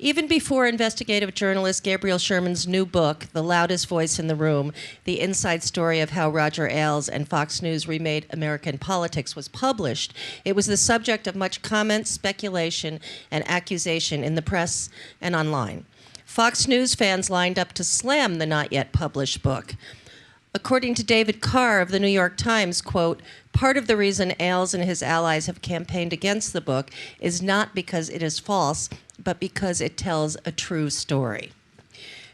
Even before investigative journalist Gabriel Sherman's new book, The Loudest Voice in the Room, the inside story of how Roger Ailes and Fox News remade American politics, was published, it was the subject of much comment, speculation, and accusation in the press and online. Fox News fans lined up to slam the not yet published book. According to David Carr of the New York Times, quote, "Part of the reason Ailes and his allies have campaigned against the book is not because it is false, but because it tells a true story."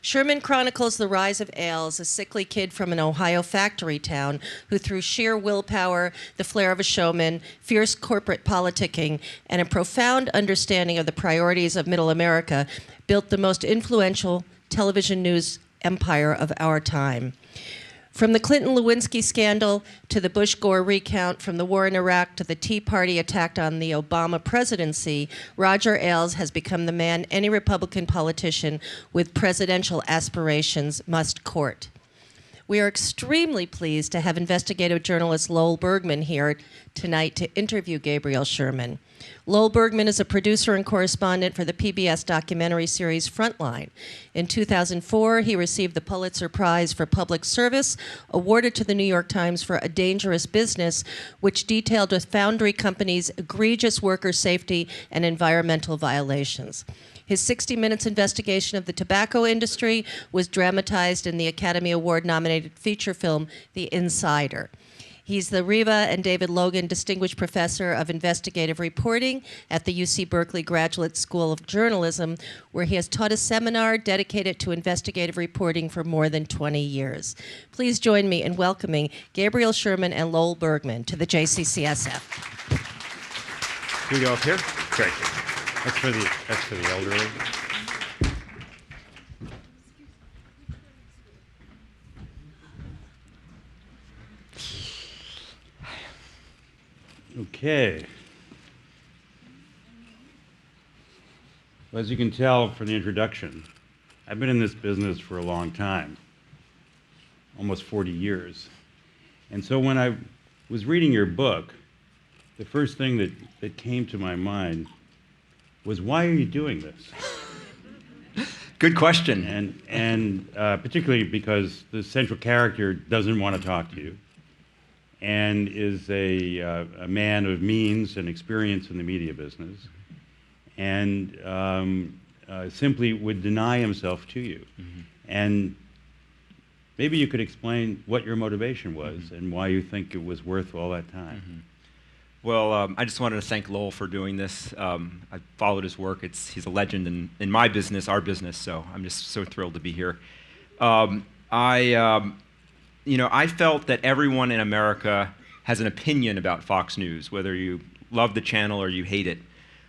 Sherman chronicles the rise of Ailes, a sickly kid from an Ohio factory town who, through sheer willpower, the flair of a showman, fierce corporate politicking, and a profound understanding of the priorities of middle America, built the most influential television news empire of our time. From the Clinton-Lewinsky scandal to the Bush-Gore recount, from the war in Iraq to the Tea Party attack on the Obama presidency, Roger Ailes has become the man any Republican politician with presidential aspirations must court. We are extremely pleased to have investigative journalist Lowell Bergman here tonight to interview Gabriel Sherman. Lowell Bergman is a producer and correspondent for the PBS documentary series Frontline. In 2004, he received the Pulitzer-Prize for Public Service, awarded to the New York Times for A Dangerous Business, which detailed a foundry company's egregious worker safety and environmental violations. His 60 Minutes investigation of the tobacco industry was dramatized in the Academy Award-nominated feature film, The Insider. He's the Reva and David Logan Distinguished Professor of Investigative Reporting at the UC Berkeley Graduate School of Journalism, where he has taught a seminar dedicated to investigative reporting for more than 20 years. Please join me in welcoming Gabriel Sherman and Lowell Bergman to the JCCSF. Can we go up here? Great. That's for the elderly. Okay. Well, as you can tell from the introduction, I've been in this business for a long time, almost 40 years. And so when I was reading your book, the first thing that came to my mind was, why are you doing this? Good question. And particularly because the central character doesn't want to talk to you and is a man of means and experience in the media business, and simply would deny himself to you. Mm-hmm. And maybe you could explain what your motivation was, mm-hmm. and why you think it was worth all that time. Mm-hmm. Well, I just wanted to thank Lowell for doing this. I followed his work. He's a legend in my business, our business, so I'm just so thrilled to be here. I felt that everyone in America has an opinion about Fox News, whether you love the channel or you hate it.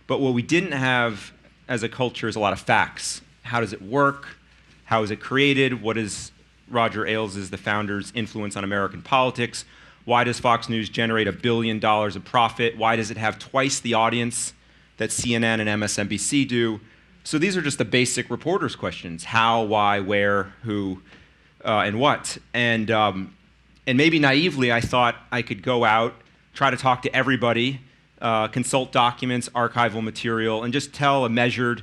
But what we didn't have as a culture is a lot of facts. How does it work? How is it created? What is Roger Ailes, the founder's influence on American politics? Why does Fox News generate $1 billion of profit? Why does it have twice the audience that CNN and MSNBC do? So these are just the basic reporter's questions: how, why, where, who, and what. And maybe naively, I thought I could go out, try to talk to everybody, consult documents, archival material, and just tell a measured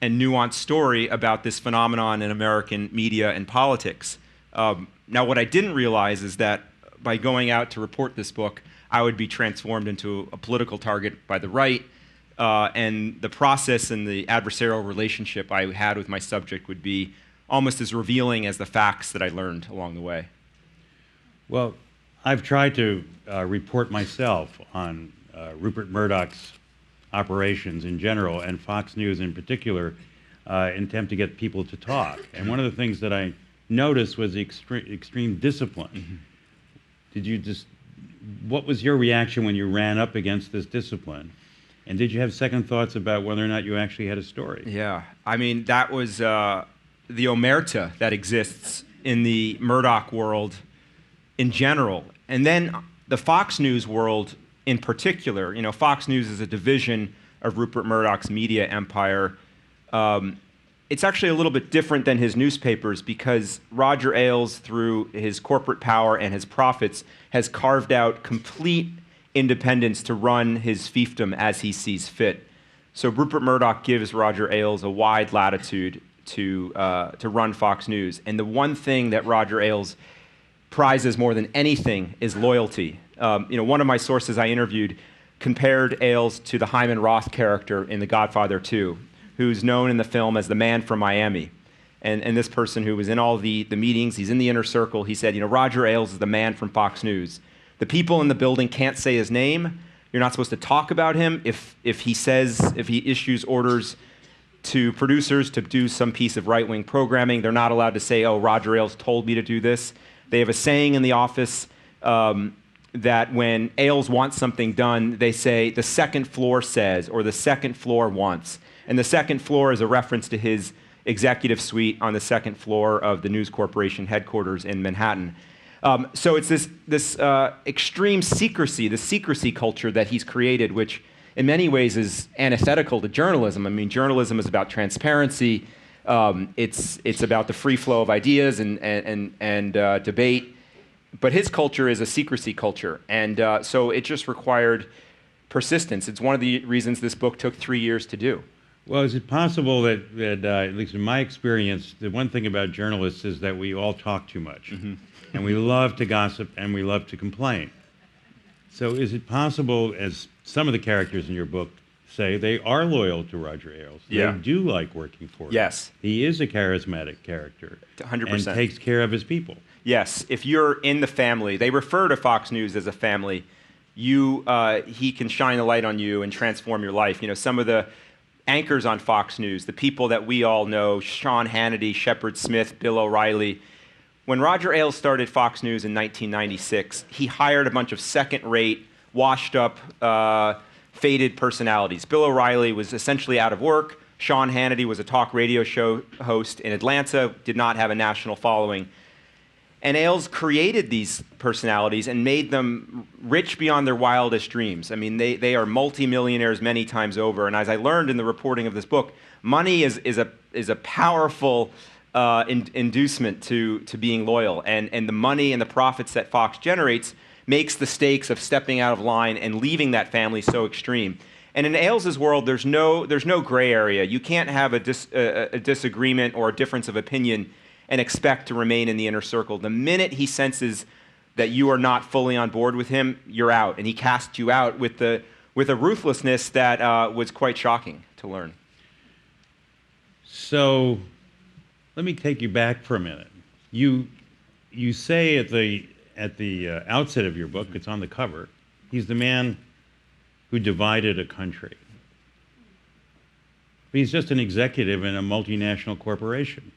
and nuanced story about this phenomenon in American media and politics. Now, what I didn't realize is that by going out to report this book, I would be transformed into a political target by the right, and the process and the adversarial relationship I had with my subject would be almost as revealing as the facts that I learned along the way. Well, I've tried to report myself on Rupert Murdoch's operations in general, and Fox News in particular, in attempt to get people to talk. And one of the things that I noticed was the extreme discipline. Mm-hmm. What was your reaction when you ran up against this discipline? And did you have second thoughts about whether or not you actually had a story? Yeah, I mean, that was the omerta that exists in the Murdoch world in general. And then the Fox News world in particular. You know, Fox News is a division of Rupert Murdoch's media empire. It's actually a little bit different than his newspapers because Roger Ailes, through his corporate power and his profits, has carved out complete independence to run his fiefdom as he sees fit. So Rupert Murdoch gives Roger Ailes a wide latitude to run Fox News. And the one thing that Roger Ailes prizes more than anything is loyalty. One of my sources I interviewed compared Ailes to the Hyman Roth character in The Godfather 2, who's known in the film as the man from Miami. And this person who was in all the meetings, he's in the inner circle, he said, Roger Ailes is the man from Fox News. The people in the building can't say his name. You're not supposed to talk about him. If he issues orders to producers to do some piece of right-wing programming, they're not allowed to say, oh, Roger Ailes told me to do this. They have a saying in the office that when Ailes wants something done, they say, the second floor says, or the second floor wants. And the second floor is a reference to his executive suite on the second floor of the News Corporation headquarters in Manhattan. So it's this extreme secrecy, the secrecy culture that he's created, which in many ways is antithetical to journalism. I mean, journalism is about transparency. It's about the free flow of ideas and debate. But his culture is a secrecy culture. And so it just required persistence. It's one of the reasons this book took 3 years to do. Well, is it possible that at least in my experience, the one thing about journalists is that we all talk too much. Mm-hmm. And we love to gossip and we love to complain. So is it possible, as some of the characters in your book say, they are loyal to Roger Ailes? Yeah. They do like working for him. Yes. He is a charismatic character. 100%. And takes care of his people. Yes. If you're in the family, they refer to Fox News as a family. He can shine a light on you and transform your life. Some of the anchors on Fox News, the people that we all know, Sean Hannity, Shepard Smith, Bill O'Reilly. When Roger Ailes started Fox News in 1996, he hired a bunch of second-rate, washed-up, faded personalities. Bill O'Reilly was essentially out of work. Sean Hannity was a talk radio show host in Atlanta, did not have a national following. And Ailes created these personalities and made them rich beyond their wildest dreams. I mean, they are multimillionaires many times over. And as I learned in the reporting of this book, money is a powerful inducement to being loyal. And the money and the profits that Fox generates makes the stakes of stepping out of line and leaving that family so extreme. And in Ailes' world, there's no gray area. You can't have a disagreement or a difference of opinion and expect to remain in the inner circle. The minute he senses that you are not fully on board with him, you're out. And he casts you out with a ruthlessness that was quite shocking to learn. So let me take you back for a minute. You say at the outset of your book, it's on the cover, he's the man who divided a country. But he's just an executive in a multinational corporation.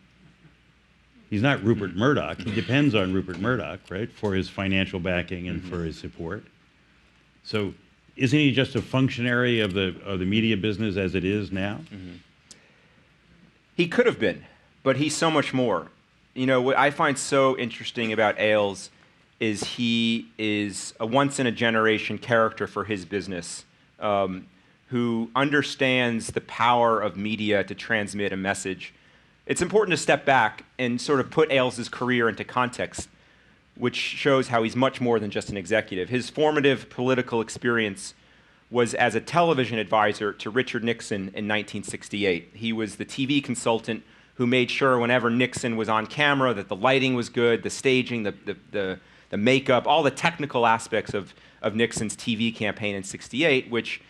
He's not Rupert Murdoch. He depends on Rupert Murdoch, right, for his financial backing and for his support. So isn't he just a functionary of the media business as it is now? Mm-hmm. He could have been, but he's so much more. What I find so interesting about Ailes is he is a once-in-a-generation character for his business who understands the power of media to transmit a message. It's important to step back and sort of put Ailes' career into context, which shows how he's much more than just an executive. His formative political experience was as a television advisor to Richard Nixon in 1968. He was the TV consultant who made sure whenever Nixon was on camera that the lighting was good, the staging, the makeup, all the technical aspects of Nixon's TV campaign in '68, which,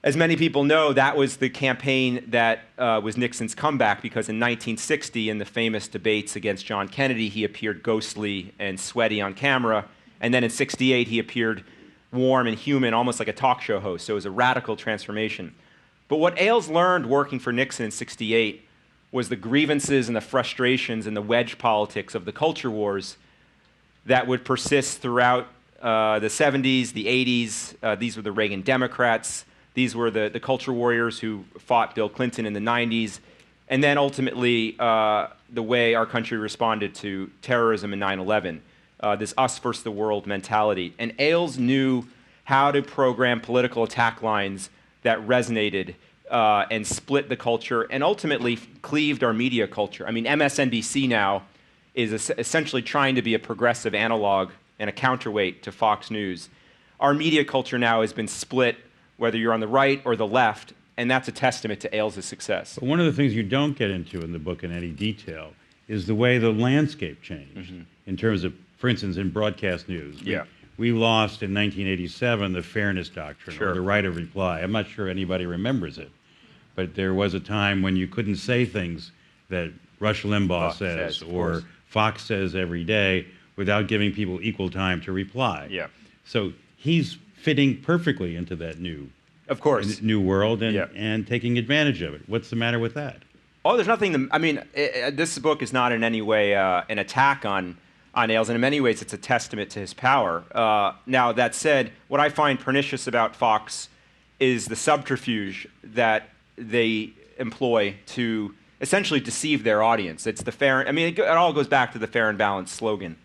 as many people know, that was the campaign that was Nixon's comeback, because in 1960, in the famous debates against John Kennedy, he appeared ghostly and sweaty on camera. And then in '68, he appeared warm and human, almost like a talk show host. So it was a radical transformation. But what Ailes learned working for Nixon in '68 was the grievances and the frustrations and the wedge politics of the culture wars that would persist throughout the '70s, the '80s. These were the Reagan Democrats. These were the culture warriors who fought Bill Clinton in the '90s. And then ultimately, the way our country responded to terrorism in 9/11, this us versus the world mentality. And Ailes knew how to program political attack lines that resonated and split the culture and ultimately cleaved our media culture. I mean, MSNBC now is essentially trying to be a progressive analog and a counterweight to Fox News. Our media culture now has been split, whether you're on the right or the left, And that's a testament to Ailes' success. But one of the things you don't get into in the book in any detail is the way the landscape changed in terms of, for instance, in broadcast news. We lost in 1987 the fairness doctrine, or the right of reply. I'm not sure anybody remembers it, but there was a time when you couldn't say things that Rush Limbaugh says or Fox says every day without giving people equal time to reply. So he's fitting perfectly into that new world and taking advantage of it. What's the matter with that? Oh, there's nothing. I mean, this book is not in any way an attack on Ailes, and in many ways, it's a testament to his power. Now, that said, what I find pernicious about Fox is the subterfuge that they employ to essentially deceive their audience. It's the fair. I mean, it all goes back to the fair and balanced slogan.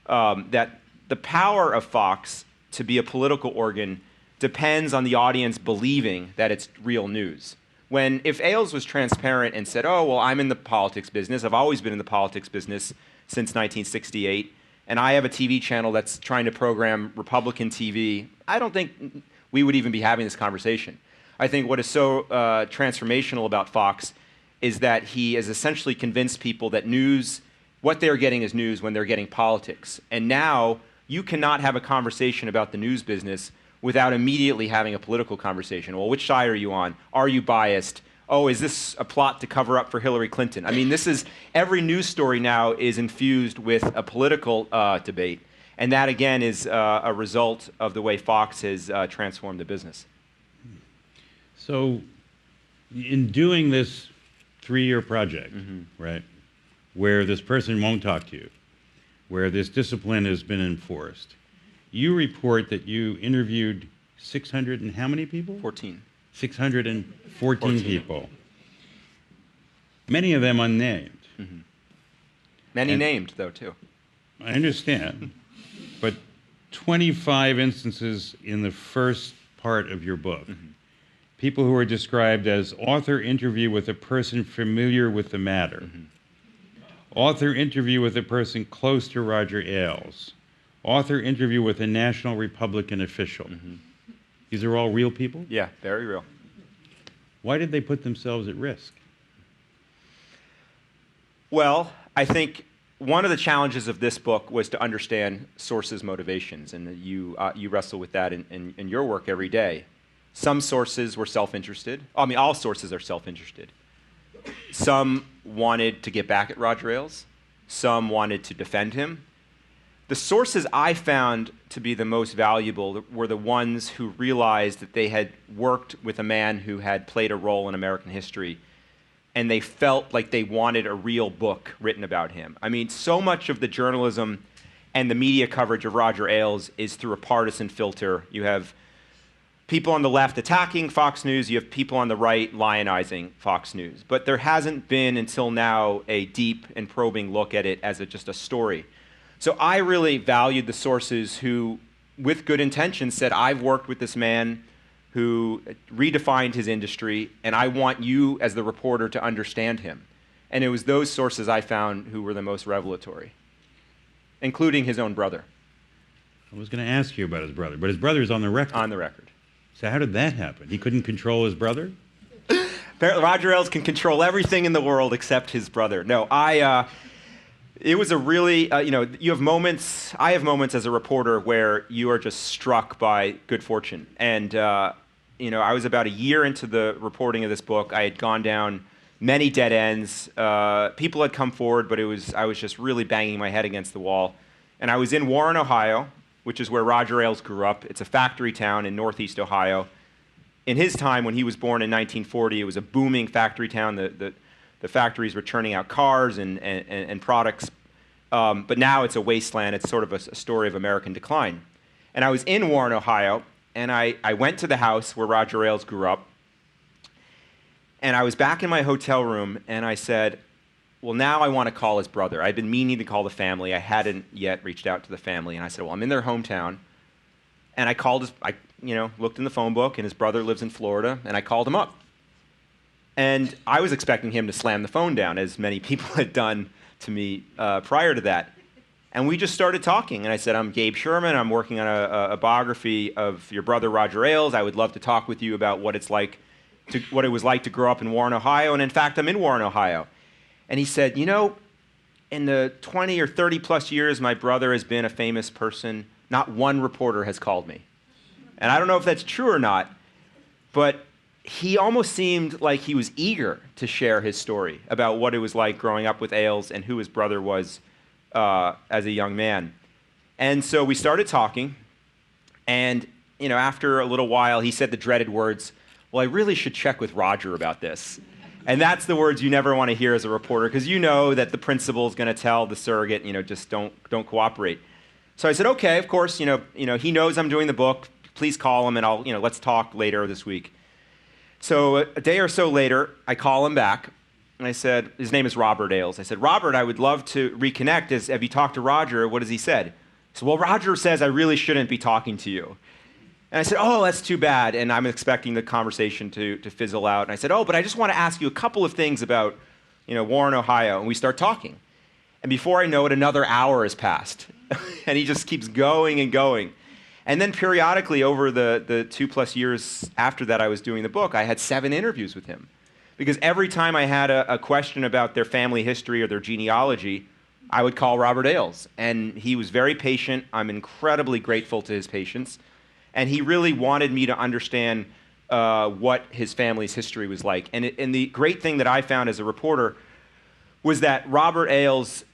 That the power of Fox to be a political organ depends on the audience believing that it's real news. If Ailes was transparent and said, oh, well, I'm in the politics business, I've always been in the politics business since 1968, and I have a TV channel that's trying to program Republican TV, I don't think we would even be having this conversation. I think what is so transformational about Fox is that he has essentially convinced people that news, what they're getting is news when they're getting politics. And now you cannot have a conversation about the news business without immediately having a political conversation. Well, which side are you on? Are you biased? Oh, is this a plot to cover up for Hillary Clinton? I mean, every news story now is infused with a political debate. And that, again, is a result of the way Fox has transformed the business. So in doing this 3-year project, right, where this person won't talk to you, where this discipline has been enforced, you report that you interviewed 600 and how many people? 14. 614 people. Many of them unnamed. Many named, though, too. I understand. But 25 instances in the first part of your book. People who are described as author interview with a person familiar with the matter. Author interview with a person close to Roger Ailes. Author interview with a national Republican official. These are all real people? Yeah, very real. Why did they put themselves at risk? Well, I think one of the challenges of this book was to understand sources' motivations, and you wrestle with that in your work every day. Some sources were self-interested. I mean, all sources are self-interested. Some wanted to get back at Roger Ailes. Some wanted to defend him. The sources I found to be the most valuable were the ones who realized that they had worked with a man who had played a role in American history, and they felt like they wanted a real book written about him. I mean, so much of the journalism and the media coverage of Roger Ailes is through a partisan filter. You have people on the left attacking Fox News, you have people on the right lionizing Fox News. But there hasn't been, until now, a deep and probing look at it as just a story. So I really valued the sources who, with good intentions, said, I've worked with this man who redefined his industry, and I want you, as the reporter, to understand him. And it was those sources I found who were the most revelatory, including his own brother. I was going to ask you about his brother, but his brother's on the record. On the record. So how did that happen? He couldn't control his brother? Apparently, Roger Ailes can control everything in the world except his brother. No, it was a really, you have moments, I have moments as a reporter where you are just struck by good fortune. And, I was about a year into the reporting of this book. I had gone down many dead ends. People had come forward, but I was just really banging my head against the wall. And I was in Warren, Ohio, which is where Roger Ailes grew up. It's a factory town in northeast Ohio. In his time, when he was born in 1940, it was a booming factory town. The factories were churning out cars and products. But now it's a wasteland. It's sort of a story of American decline. And I was in Warren, Ohio, and I went to the house where Roger Ailes grew up. And I was back in my hotel room, and I said, well, now I want to call his brother. I'd been meaning to call the family. I hadn't yet reached out to the family. And I said, well, I'm in their hometown. And I called looked in the phone book, and his brother lives in Florida, and I called him up. And I was expecting him to slam the phone down, as many people had done to me prior to that. And we just started talking. And I said, I'm Gabe Sherman. I'm working on a biography of your brother, Roger Ailes. I would love to talk with you about what it's like what it was like to grow up in Warren, Ohio, and in fact, I'm in Warren, Ohio. And he said, you know, in the 20 or 30 plus years my brother has been a famous person, not one reporter has called me. And I don't know if that's true or not, but he almost seemed like he was eager to share his story about what it was like growing up with Ailes and who his brother was as a young man. And so we started talking, and you know, after a little while, he said the dreaded words, well, I really should check with Roger about this. And that's the words you never want to hear as a reporter, because you know that the principal is going to tell the surrogate, you know, just don't cooperate. So I said, okay, of course, you know, he knows I'm doing the book. Please call him, and I'll, you know, let's talk later this week. So a day or so later, I call him back, and I said, his name is Robert Ailes. I said, Robert, I would love to reconnect. Have you talked to Roger? What has he said? He said, well, Roger says I really shouldn't be talking to you. And I said, oh, that's too bad. And I'm expecting the conversation to fizzle out. And I said, oh, but I just want to ask you a couple of things about, you know, Warren, Ohio. And we start talking. And before I know it, another hour has passed. And he just keeps going and going. And then periodically over the 2+ years after that I was doing the book, I had 7 interviews with him. Because every time I had a question about their family history or their genealogy, I would call Robert Ailes. And he was very patient. I'm incredibly grateful to his patience. And he really wanted me to understand what his family's history was like. And the great thing that I found as a reporter was that Robert Ailes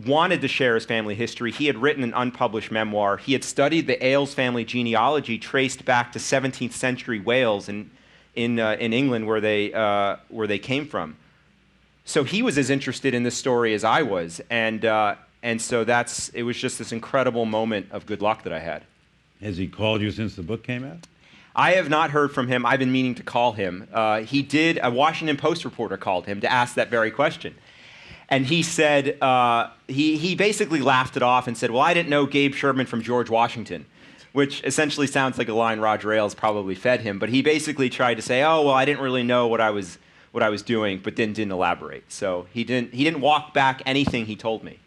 wanted to share his family history. He had written an unpublished memoir. He had studied the Ailes family genealogy traced back to 17th century Wales in England, where they came from. So he was as interested in this story as I was, and so it was just this incredible moment of good luck that I had. Has he called you since the book came out? I have not heard from him. I've been meaning to call him. A Washington Post reporter called him to ask that very question. And he said, he basically laughed it off and said, well, I didn't know Gabe Sherman from George Washington, which essentially sounds like a line Roger Ailes probably fed him. But he basically tried to say, oh, well, I didn't really know what I was doing, but then didn't elaborate. So he didn't walk back anything he told me.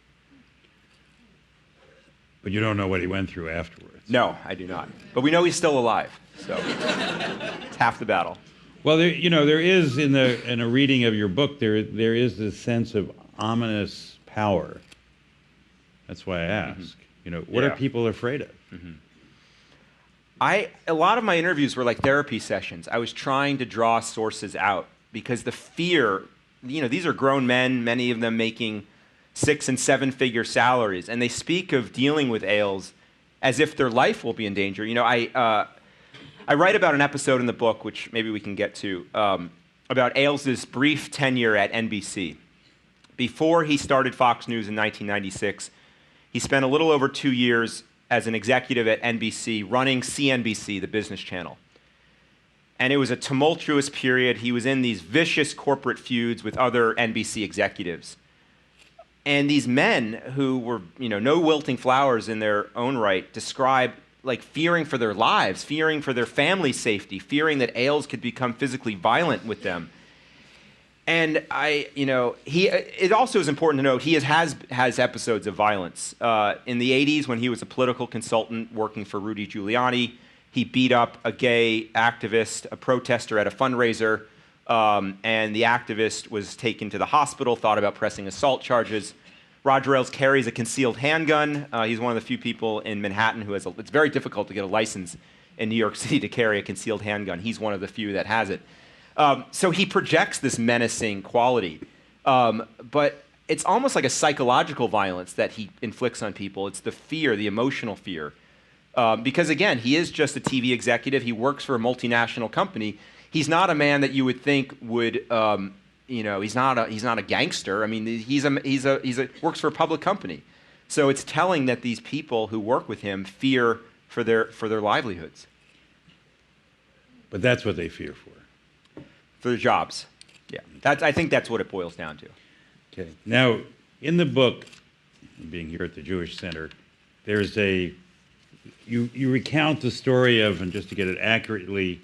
But you don't know what he went through afterwards. No, I do not. But we know he's still alive, so it's half the battle. Well, there is in a reading of your book, there is this sense of ominous power. That's why I ask. Mm-hmm. What are people afraid of? Mm-hmm. A lot of my interviews were like therapy sessions. I was trying to draw sources out because the fear, these are grown men, many of them making 6- and 7-figure salaries, and they speak of dealing with Ailes as if their life will be in danger. I write about an episode in the book, which maybe we can get to, about Ailes' brief tenure at NBC. Before he started Fox News in 1996, he spent a little over 2 years as an executive at NBC, running CNBC, the business channel. And it was a tumultuous period. He was in these vicious corporate feuds with other NBC executives. And these men who were, no wilting flowers in their own right, described like fearing for their lives, fearing for their family's safety, fearing that Ailes could become physically violent with them. And it also is important to note he has episodes of violence. In the 80s, when he was a political consultant working for Rudy Giuliani, he beat up a gay activist, a protester at a fundraiser, and the activist was taken to the hospital, thought about pressing assault charges. Roger Ailes carries a concealed handgun. He's one of the few people in Manhattan who has it's very difficult to get a license in New York City to carry a concealed handgun. He's one of the few that has it. So he projects this menacing quality. But it's almost like a psychological violence that he inflicts on people. It's the fear, the emotional fear. Because again, he is just a TV executive. He works for a multinational company. He's not a man that you would think would, he's not a gangster. I mean, he works for a public company. So it's telling that these people who work with him fear for their livelihoods. But that's what they fear for. For their jobs. Yeah. I think that's what it boils down to. Okay. Now, in the book, being here at the Jewish Center, there's you recount the story of, and just to get it accurately,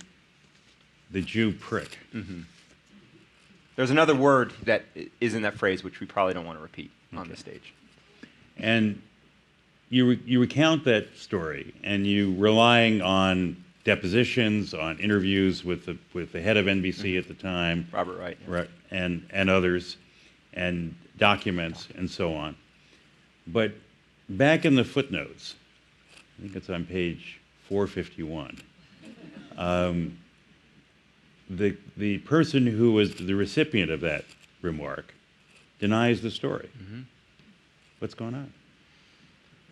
the Jew prick. Mm-hmm. There's another word that is in that phrase, which we probably don't want to repeat on the stage. And you recount that story, and you relying on depositions, on interviews with the head of NBC at the time, Robert Wright. right, and others, and documents and so on. But back in the footnotes, I think it's on page 451. The person who was the recipient of that remark denies the story. Mm-hmm. What's going on?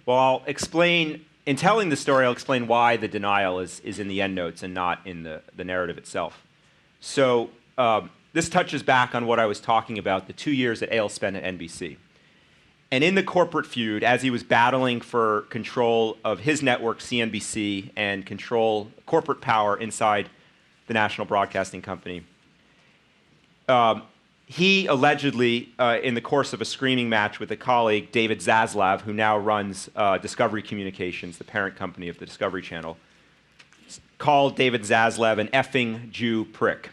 Well, I'll explain, in telling the story, I'll explain why the denial is in the endnotes and not in the narrative itself. So this touches back on what I was talking about, the 2 years that Ailes spent at NBC. And in the corporate feud, as he was battling for control of his network, CNBC, and control corporate power inside the National Broadcasting Company, he allegedly, in the course of a screaming match with a colleague, David Zaslav, who now runs Discovery Communications, the parent company of the Discovery Channel, called David Zaslav an effing Jew prick.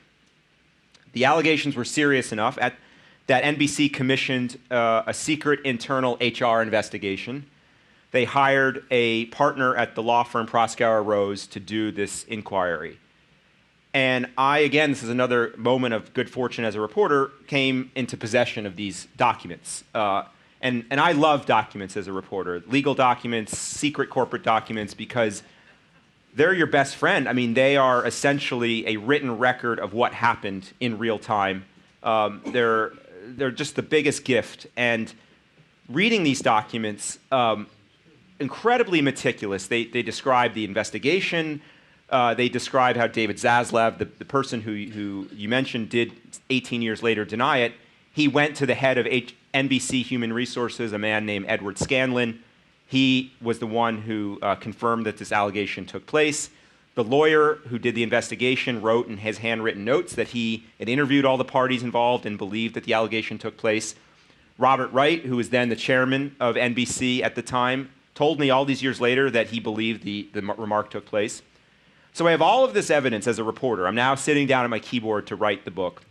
The allegations were serious enough that NBC commissioned a secret internal HR investigation. They hired a partner at the law firm Proskauer Rose to do this inquiry. And I, again, this is another moment of good fortune as a reporter, came into possession of these documents. And I love documents as a reporter, legal documents, secret corporate documents, because they're your best friend. I mean, they are essentially a written record of what happened in real time. They're just the biggest gift. And reading these documents, incredibly meticulous. They describe the investigation. They describe how David Zaslav, the person who you mentioned, did 18 years later deny it. He went to the head of NBC Human Resources, a man named Edward Scanlon. He was the one who confirmed that this allegation took place. The lawyer who did the investigation wrote in his handwritten notes that he had interviewed all the parties involved and believed that the allegation took place. Robert Wright, who was then the chairman of NBC at the time, told me all these years later that he believed the remark took place. So I have all of this evidence as a reporter. I'm now sitting down at my keyboard to write the book.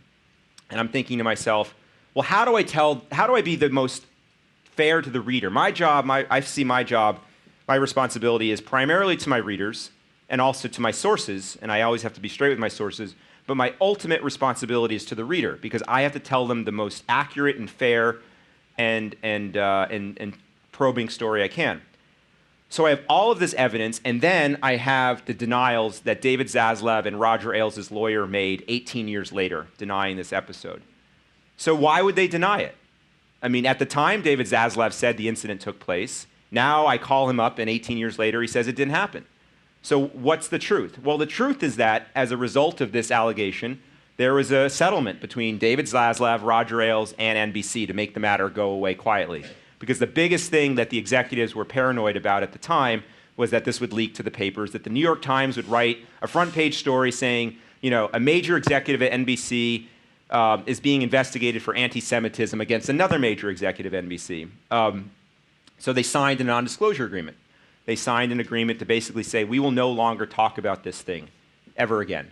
And I'm thinking to myself, well, how do I be the most fair to the reader? My job, I see my job, my responsibility is primarily to my readers and also to my sources, and I always have to be straight with my sources, but my ultimate responsibility is to the reader, because I have to tell them the most accurate and fair and probing story I can. So I have all of this evidence, and then I have the denials that David Zaslav and Roger Ailes' lawyer made 18 years later, denying this episode. So why would they deny it? I mean, at the time, David Zaslav said the incident took place. Now I call him up, and 18 years later, he says it didn't happen. So what's the truth? Well, the truth is that as a result of this allegation, there was a settlement between David Zaslav, Roger Ailes, and NBC to make the matter go away quietly. Because the biggest thing that the executives were paranoid about at the time was that this would leak to the papers, that the New York Times would write a front page story saying, you know, a major executive at NBC is being investigated for anti-Semitism against another major executive at NBC. So they signed a non-disclosure agreement. They signed an agreement to basically say, we will no longer talk about this thing ever again.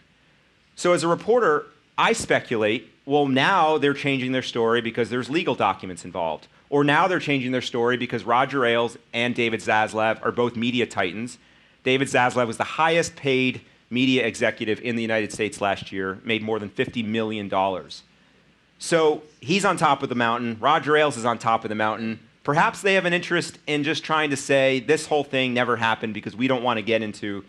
So as a reporter, I speculate, well, now they're changing their story because there's legal documents involved. Or now they're changing their story because Roger Ailes and David Zaslav are both media titans. David Zaslav was the highest paid media executive in the United States last year, made more than $50 million. So he's on top of the mountain. Roger Ailes is on top of the mountain. Perhaps they have an interest in just trying to say this whole thing never happened because we don't want to get into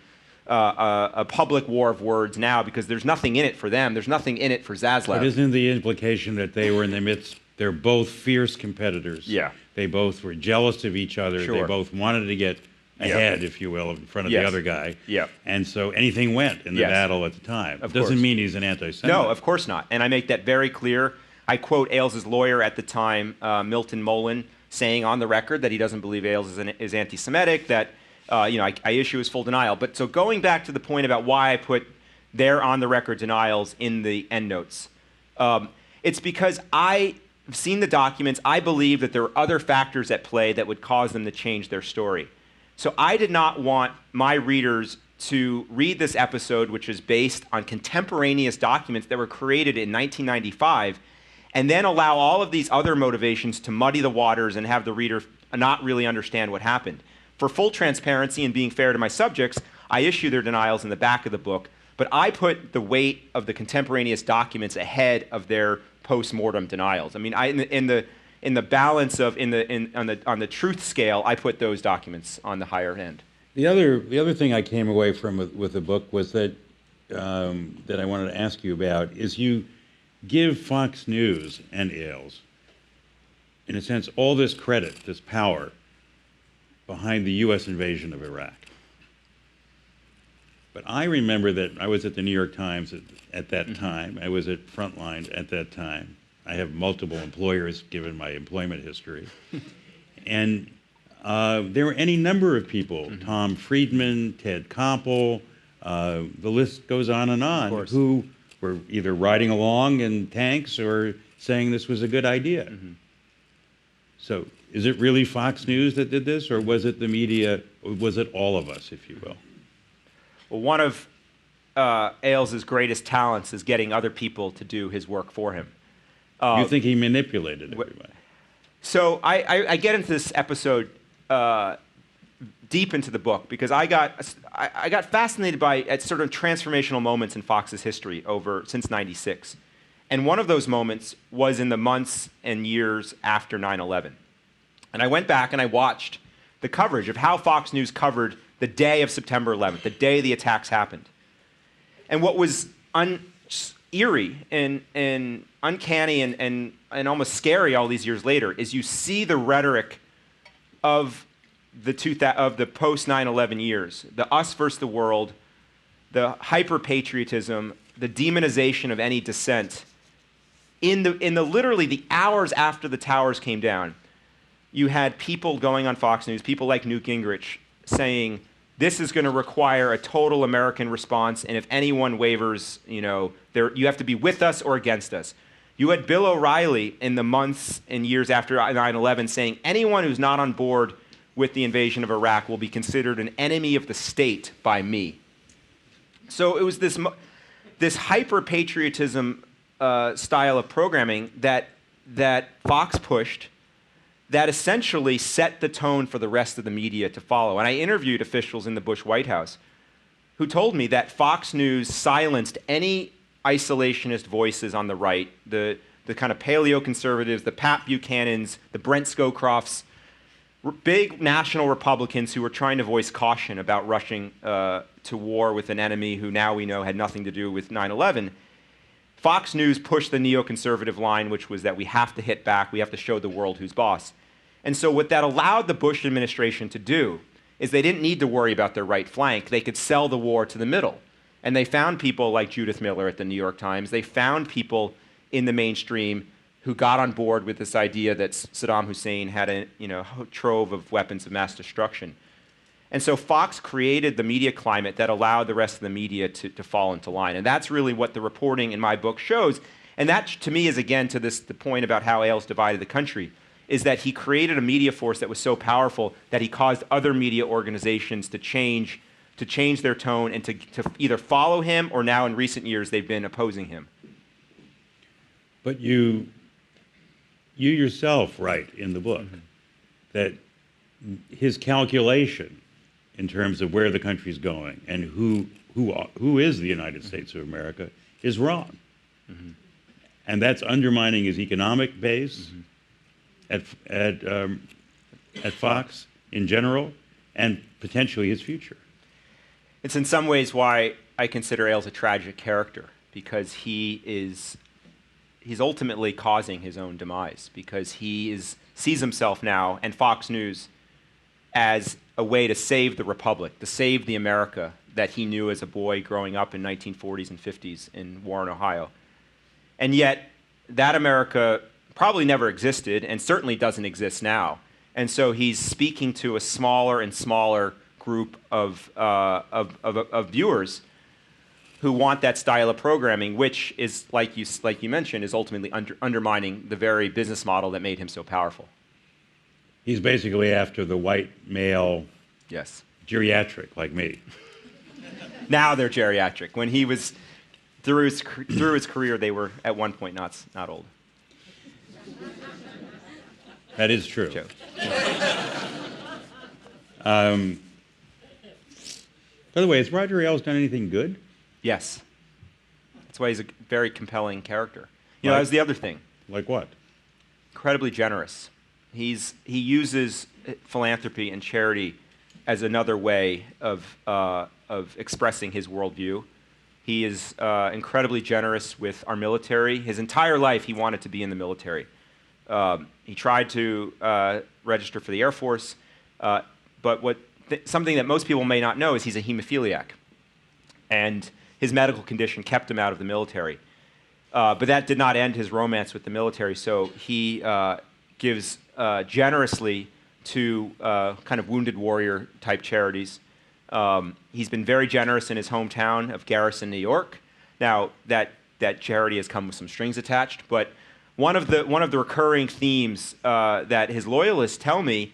a public war of words now because there's nothing in it for them. There's nothing in it for Zaslav. But isn't the implication that they were in the midst, they're both fierce competitors. Yeah. They both were jealous of each other. Sure. They both wanted to get ahead, if you will, in front of Yes. the other guy. Yeah. And so anything went in the Yes. battle at the time. Of Doesn't course. mean he's an anti-Semite. No, of course not. And I make that very clear. I quote Ailes' lawyer at the time, Milton Molan, saying on the record that he doesn't believe Ailes is anti-Semitic, that I issue his full denial. But so going back to the point about why I put their on-the-record denials in the endnotes, it's because I've seen the documents. I believe that there are other factors at play that would cause them to change their story. So I did not want my readers to read this episode, which is based on contemporaneous documents that were created in 1995, and then allow all of these other motivations to muddy the waters and have the reader not really understand what happened. For full transparency and being fair to my subjects, I issue their denials in the back of the book, but I put the weight of the contemporaneous documents ahead of their post-mortem denials. I mean, in the balance of on the truth scale, I put those documents on the higher end. The other thing I came away from with the book was that that I wanted to ask you about is you give Fox News and Ailes, in a sense, all this credit, this power behind the U.S. invasion of Iraq. But I remember that I was at the New York Times at that time. I was at Frontline at that time. I have multiple employers given my employment history. And there were any number of people, Tom Friedman, Ted Koppel, the list goes on, who were either riding along in tanks or saying this was a good idea. So is it really Fox News that did this, or was it the media, or was it all of us, if you will? Well, one of Ailes' greatest talents is getting other people to do his work for him. You think he manipulated everybody? So I get into this episode deep into the book because I got fascinated by at sort of transformational moments in Fox's history since '96. And one of those moments was in the months and years after 9/11. And I went back and I watched the coverage of how Fox News covered the day of September 11th, the day the attacks happened. And what was eerie and uncanny and almost scary all these years later is you see the rhetoric of the post 9/11 years, the us versus the world, the hyper-patriotism, the demonization of any dissent. In the literally the hours after the towers came down, you had people going on Fox News, people like Newt Gingrich, saying, this is going to require a total American response, and if anyone wavers, you have to be with us or against us. You had Bill O'Reilly in the months and years after 9/11 saying anyone who's not on board with the invasion of Iraq will be considered an enemy of the state by me. So it was this hyper-patriotism style of programming that Fox pushed, that essentially set the tone for the rest of the media to follow. And I interviewed officials in the Bush White House who told me that Fox News silenced any isolationist voices on the right, the kind of paleo-conservatives, the Pat Buchanans, the Brent Scowcrofts, big national Republicans who were trying to voice caution about rushing to war with an enemy who now we know had nothing to do with 9/11. Fox News pushed the neoconservative line, which was that we have to hit back, we have to show the world who's boss. And so what that allowed the Bush administration to do is they didn't need to worry about their right flank. They could sell the war to the middle. And they found people like Judith Miller at the New York Times. They found people in the mainstream who got on board with this idea that Saddam Hussein had a trove of weapons of mass destruction. And so Fox created the media climate that allowed the rest of the media to fall into line. And that's really what the reporting in my book shows. And that, to me, is, again, to the point about how Ailes divided the country, is that he created a media force that was so powerful that he caused other media organizations to change their tone and to either follow him, or now in recent years they've been opposing him. But you yourself write in the book that his calculation in terms of where the country's going and who is the United States of America is wrong. And that's undermining his economic base at Fox in general, and potentially his future. It's in some ways why I consider Ailes a tragic character, because he's ultimately causing his own demise, because he sees himself now and Fox News as a way to save the Republic, to save the America that he knew as a boy growing up in 1940s and 50s in Warren, Ohio. And yet, that America probably never existed and certainly doesn't exist now. And so he's speaking to a smaller and smaller group of viewers who want that style of programming, which is, like you mentioned, is ultimately undermining the very business model that made him so powerful. He's basically after the white male, yes, geriatric like me. Now they're geriatric. When he was through his career, they were at one point not old. That is true. By the way, has Roger Ailes done anything good? Yes. That's why he's a very compelling character. You know, Like- that was the other thing. Like what? Incredibly generous. He uses philanthropy and charity as another way of expressing his worldview. He is incredibly generous with our military. His entire life, he wanted to be in the military. He tried to register for the Air Force, but something that most people may not know is he's a hemophiliac, and his medical condition kept him out of the military. But that did not end his romance with the military, so he gives generously to kind of wounded warrior type charities. He's been very generous in his hometown of Garrison, New York. Now, that charity has come with some strings attached, but one of the recurring themes that his loyalists tell me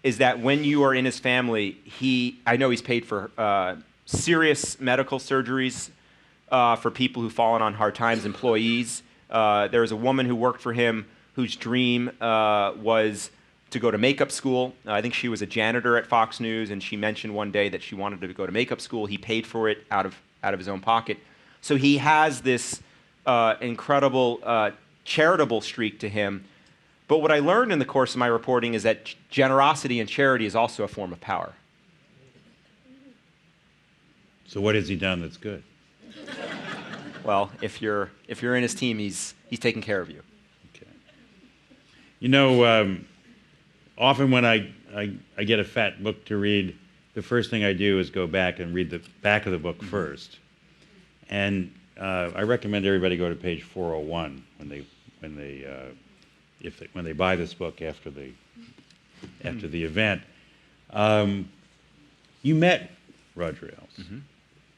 is that when you are in his family, I know he's paid for serious medical surgeries for people who've fallen on hard times, employees. There was a woman who worked for him whose dream was to go to makeup school. I think she was a janitor at Fox News, and she mentioned one day that she wanted to go to makeup school. He paid for it out of his own pocket. So he has this incredible charitable streak to him. But what I learned in the course of my reporting is that generosity and charity is also a form of power. So what has he done that's good? Well, if you're in his team, he's taking care of you. Okay. You know, often when I get a fat book to read, the first thing I do is go back and read the back of the book first. And I recommend everybody go to page 401 when they buy this book after the event. You met Roger Ailes. Mm-hmm.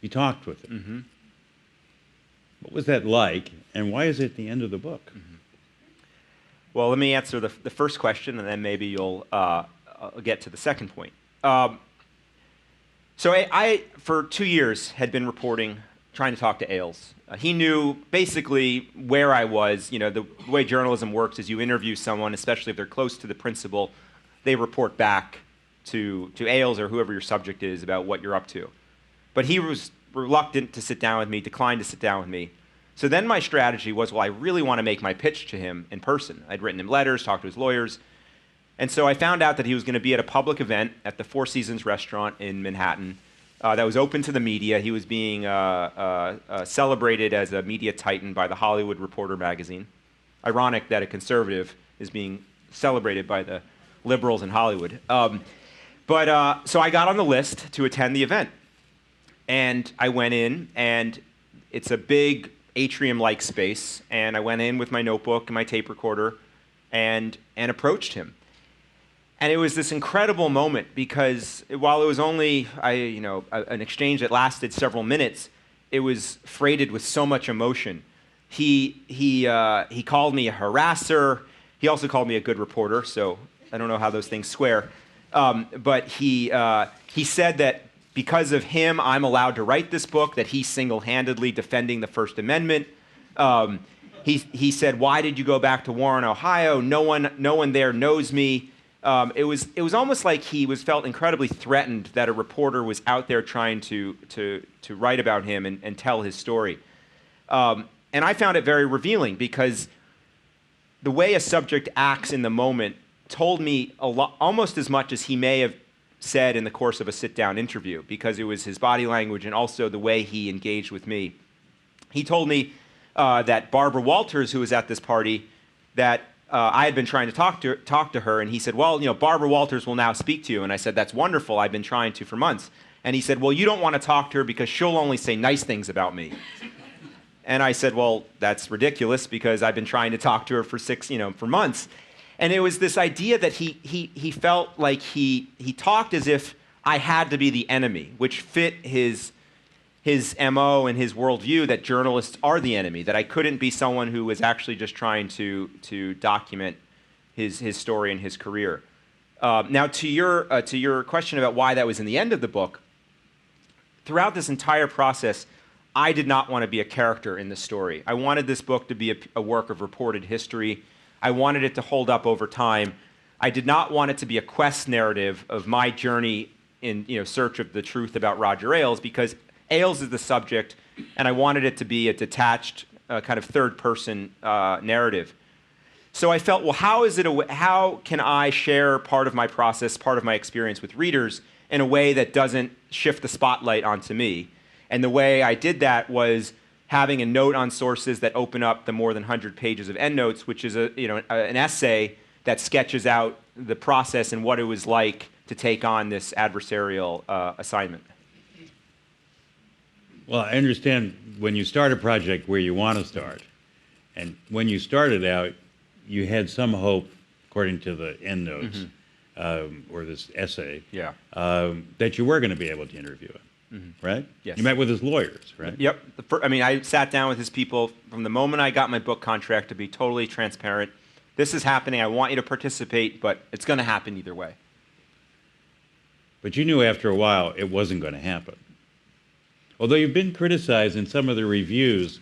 You talked with him. Mm-hmm. What was that like, and why is it at the end of the book? Mm-hmm. Well, let me answer the first question, and then maybe you'll get to the second point. So I, for 2 years, had been reporting, trying to talk to Ailes. He knew basically where I was. You know, the way journalism works is you interview someone, especially if they're close to the principal, they report back to Ailes or whoever your subject is about what you're up to. But he was reluctant to sit down with me, declined to sit down with me. So then my strategy was, well, I really want to make my pitch to him in person. I'd written him letters, talked to his lawyers. And so I found out that he was going to be at a public event at the Four Seasons restaurant in Manhattan that was open to the media. He was being celebrated as a media titan by the Hollywood Reporter magazine. Ironic that a conservative is being celebrated by the liberals in Hollywood. So I got on the list to attend the event. And I went in, and it's a big atrium-like space. And I went in with my notebook and my tape recorder and approached him. And it was this incredible moment because while it was only an exchange that lasted several minutes, it was freighted with so much emotion. He called me a harasser. He also called me a good reporter, so I don't know how those things square. But he said that because of him, I'm allowed to write this book, that he's single-handedly defending the First Amendment. He said, why did you go back to Warren, Ohio? No one there knows me. It was almost like he felt incredibly threatened that a reporter was out there trying to write about him and tell his story. And I found it very revealing because the way a subject acts in the moment told me almost as much as he may have said in the course of a sit-down interview, because it was his body language and also the way he engaged with me. He told me that Barbara Walters, who was at this party, that I had been trying to talk to her, and he said, well, Barbara Walters will now speak to you. And I said, that's wonderful. I've been trying to for months. And he said, well, you don't want to talk to her because she'll only say nice things about me. And I said, well, that's ridiculous because I've been trying to talk to her for months. And it was this idea that he felt like he talked as if I had to be the enemy, which fit his MO and his worldview that journalists are the enemy, that I couldn't be someone who was actually just trying to document his story and his career. Now, to your question about why that was in the end of the book, throughout this entire process, I did not want to be a character in the story. I wanted this book to be a work of reported history. I wanted it to hold up over time. I did not want it to be a quest narrative of my journey in search of the truth about Roger Ailes, because Ailes is the subject, and I wanted it to be a detached kind of third-person narrative. So I felt, well, how can I share part of my process, part of my experience with readers in a way that doesn't shift the spotlight onto me? And the way I did that was having a note on sources that open up the more than 100 pages of endnotes, which is an essay that sketches out the process and what it was like to take on this adversarial assignment. Well, I understand when you start a project where you want to start, and when you started out, you had some hope, according to the endnotes, or this essay, Yeah. that you were going to be able to interview him, right? Yes. You met with his lawyers, right? Yep. I sat down with his people from the moment I got my book contract to be totally transparent. This is happening. I want you to participate, but it's going to happen either way. But you knew after a while it wasn't going to happen. Although you've been criticized in some of the reviews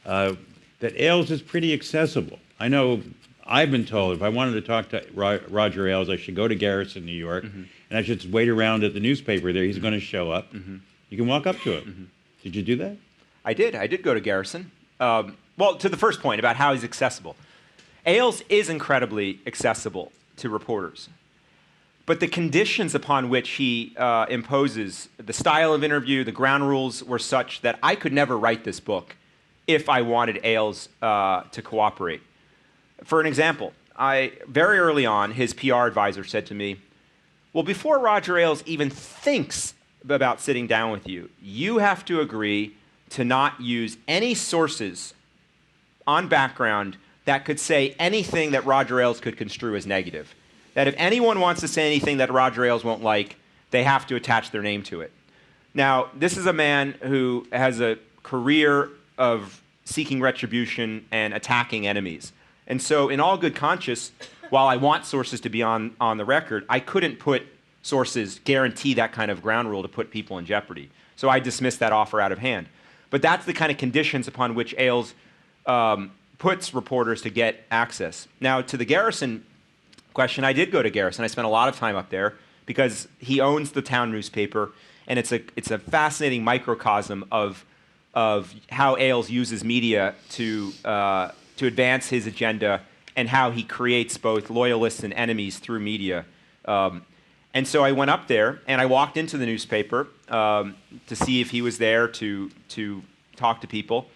that Ailes is pretty accessible. I know I've been told if I wanted to talk to Roger Ailes, I should go to Garrison, New York, and I should just wait around at the newspaper there. He's going to show up. You can walk up to him. Did you do that? I did. I did go to Garrison. Well, to the first point about how he's accessible. Ailes is incredibly accessible to reporters. But the conditions upon which he imposes, the style of interview, the ground rules were such that I could never write this book if I wanted Ailes to cooperate. For an example, very early on, his PR advisor said to me, well, before Roger Ailes even thinks about sitting down with you, you have to agree to not use any sources on background that could say anything that Roger Ailes could construe as negative. That if anyone wants to say anything that Roger Ailes won't like, they have to attach their name to it. Now, this is a man who has a career of seeking retribution and attacking enemies. And so in all good conscience, while I want sources to be on the record, I couldn't put sources, guarantee that kind of ground rule to put people in jeopardy. So I dismissed that offer out of hand. But that's the kind of conditions upon which Ailes puts reporters to get access. Now, to the Garrison question, I did go to Garrison. I spent a lot of time up there because he owns the town newspaper, and it's a fascinating microcosm of how Ailes uses media to advance his agenda and how he creates both loyalists and enemies through media. And so I went up there and I walked into the newspaper to see if he was there to talk to people.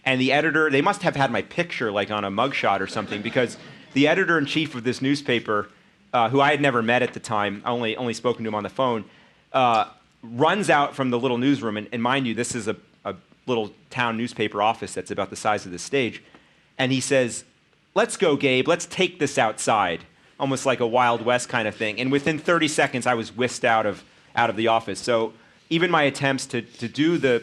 And the editor, they must have had my picture like on a mugshot or something, because the editor-in-chief of this newspaper, who I had never met at the time, only spoken to him on the phone, runs out from the little newsroom. And mind you, this is a little town newspaper office that's about the size of this stage. And he says, let's go, Gabe, let's take this outside. Almost like a Wild West kind of thing. And within 30 seconds, I was whisked out of the office. So even my attempts to do the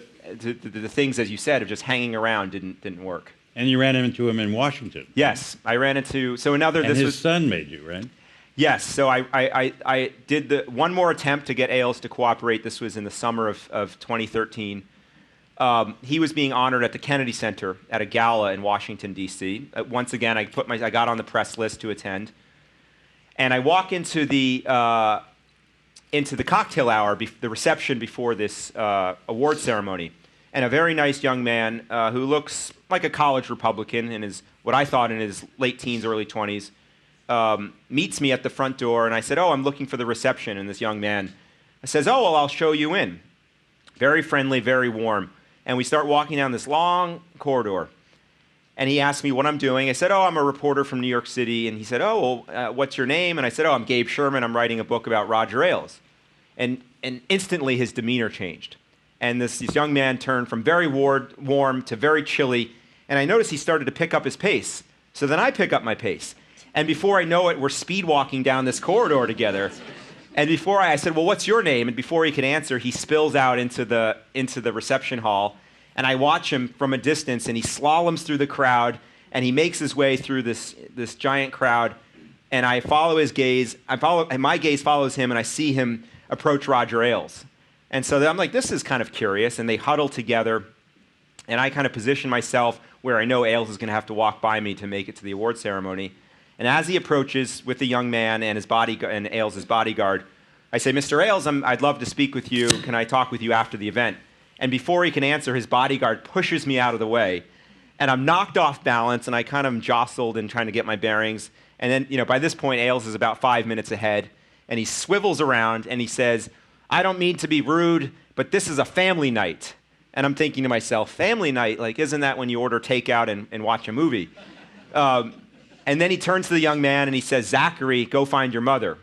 things, as you said, of just hanging around didn't work. And you ran into him in Washington. Yes, I ran into, so another, and this his was, son made you, right? Yes, so I did one more attempt to get Ailes to cooperate. This was in the summer of 2013. He was being honored at the Kennedy Center at a gala in Washington, D.C. Once again, I got on the press list to attend. And I walk into the cocktail hour, the reception before this award ceremony. And a very nice young man who looks like a college Republican in what I thought in his late teens, early 20s, meets me at the front door. And I said, oh, I'm looking for the reception. And this young man says, oh, well, I'll show you in. Very friendly, very warm. And we start walking down this long corridor. And he asked me what I'm doing. I said, oh, I'm a reporter from New York City. And he said, oh, well, what's your name? And I said, oh, I'm Gabe Sherman. I'm writing a book about Roger Ailes. And instantly his demeanor changed. And this young man turned from very warm to very chilly. And I noticed he started to pick up his pace. So then I pick up my pace. And before I know it, we're speed walking down this corridor together. And before I said, well, what's your name? And before he could answer, he spills out into the reception hall. And I watch him from a distance, and he slaloms through the crowd, and he makes his way through this giant crowd. And I follow his gaze. And my gaze follows him, and I see him approach Roger Ailes. And so I'm like, this is kind of curious. And they huddle together, and I kind of position myself where I know Ailes is going to have to walk by me to make it to the award ceremony. And as he approaches with the young man and Ailes' bodyguard, I say, Mr. Ailes, I'd love to speak with you. Can I talk with you after the event? And before he can answer, his bodyguard pushes me out of the way. And I'm knocked off balance, and I kind of am jostled in trying to get my bearings. And then, by this point, Ailes is about 5 minutes ahead. And he swivels around, and he says, I don't mean to be rude, but this is a family night. And I'm thinking to myself, family night? Like, isn't that when you order takeout and watch a movie? And then he turns to the young man, and he says, Zachary, go find your mother.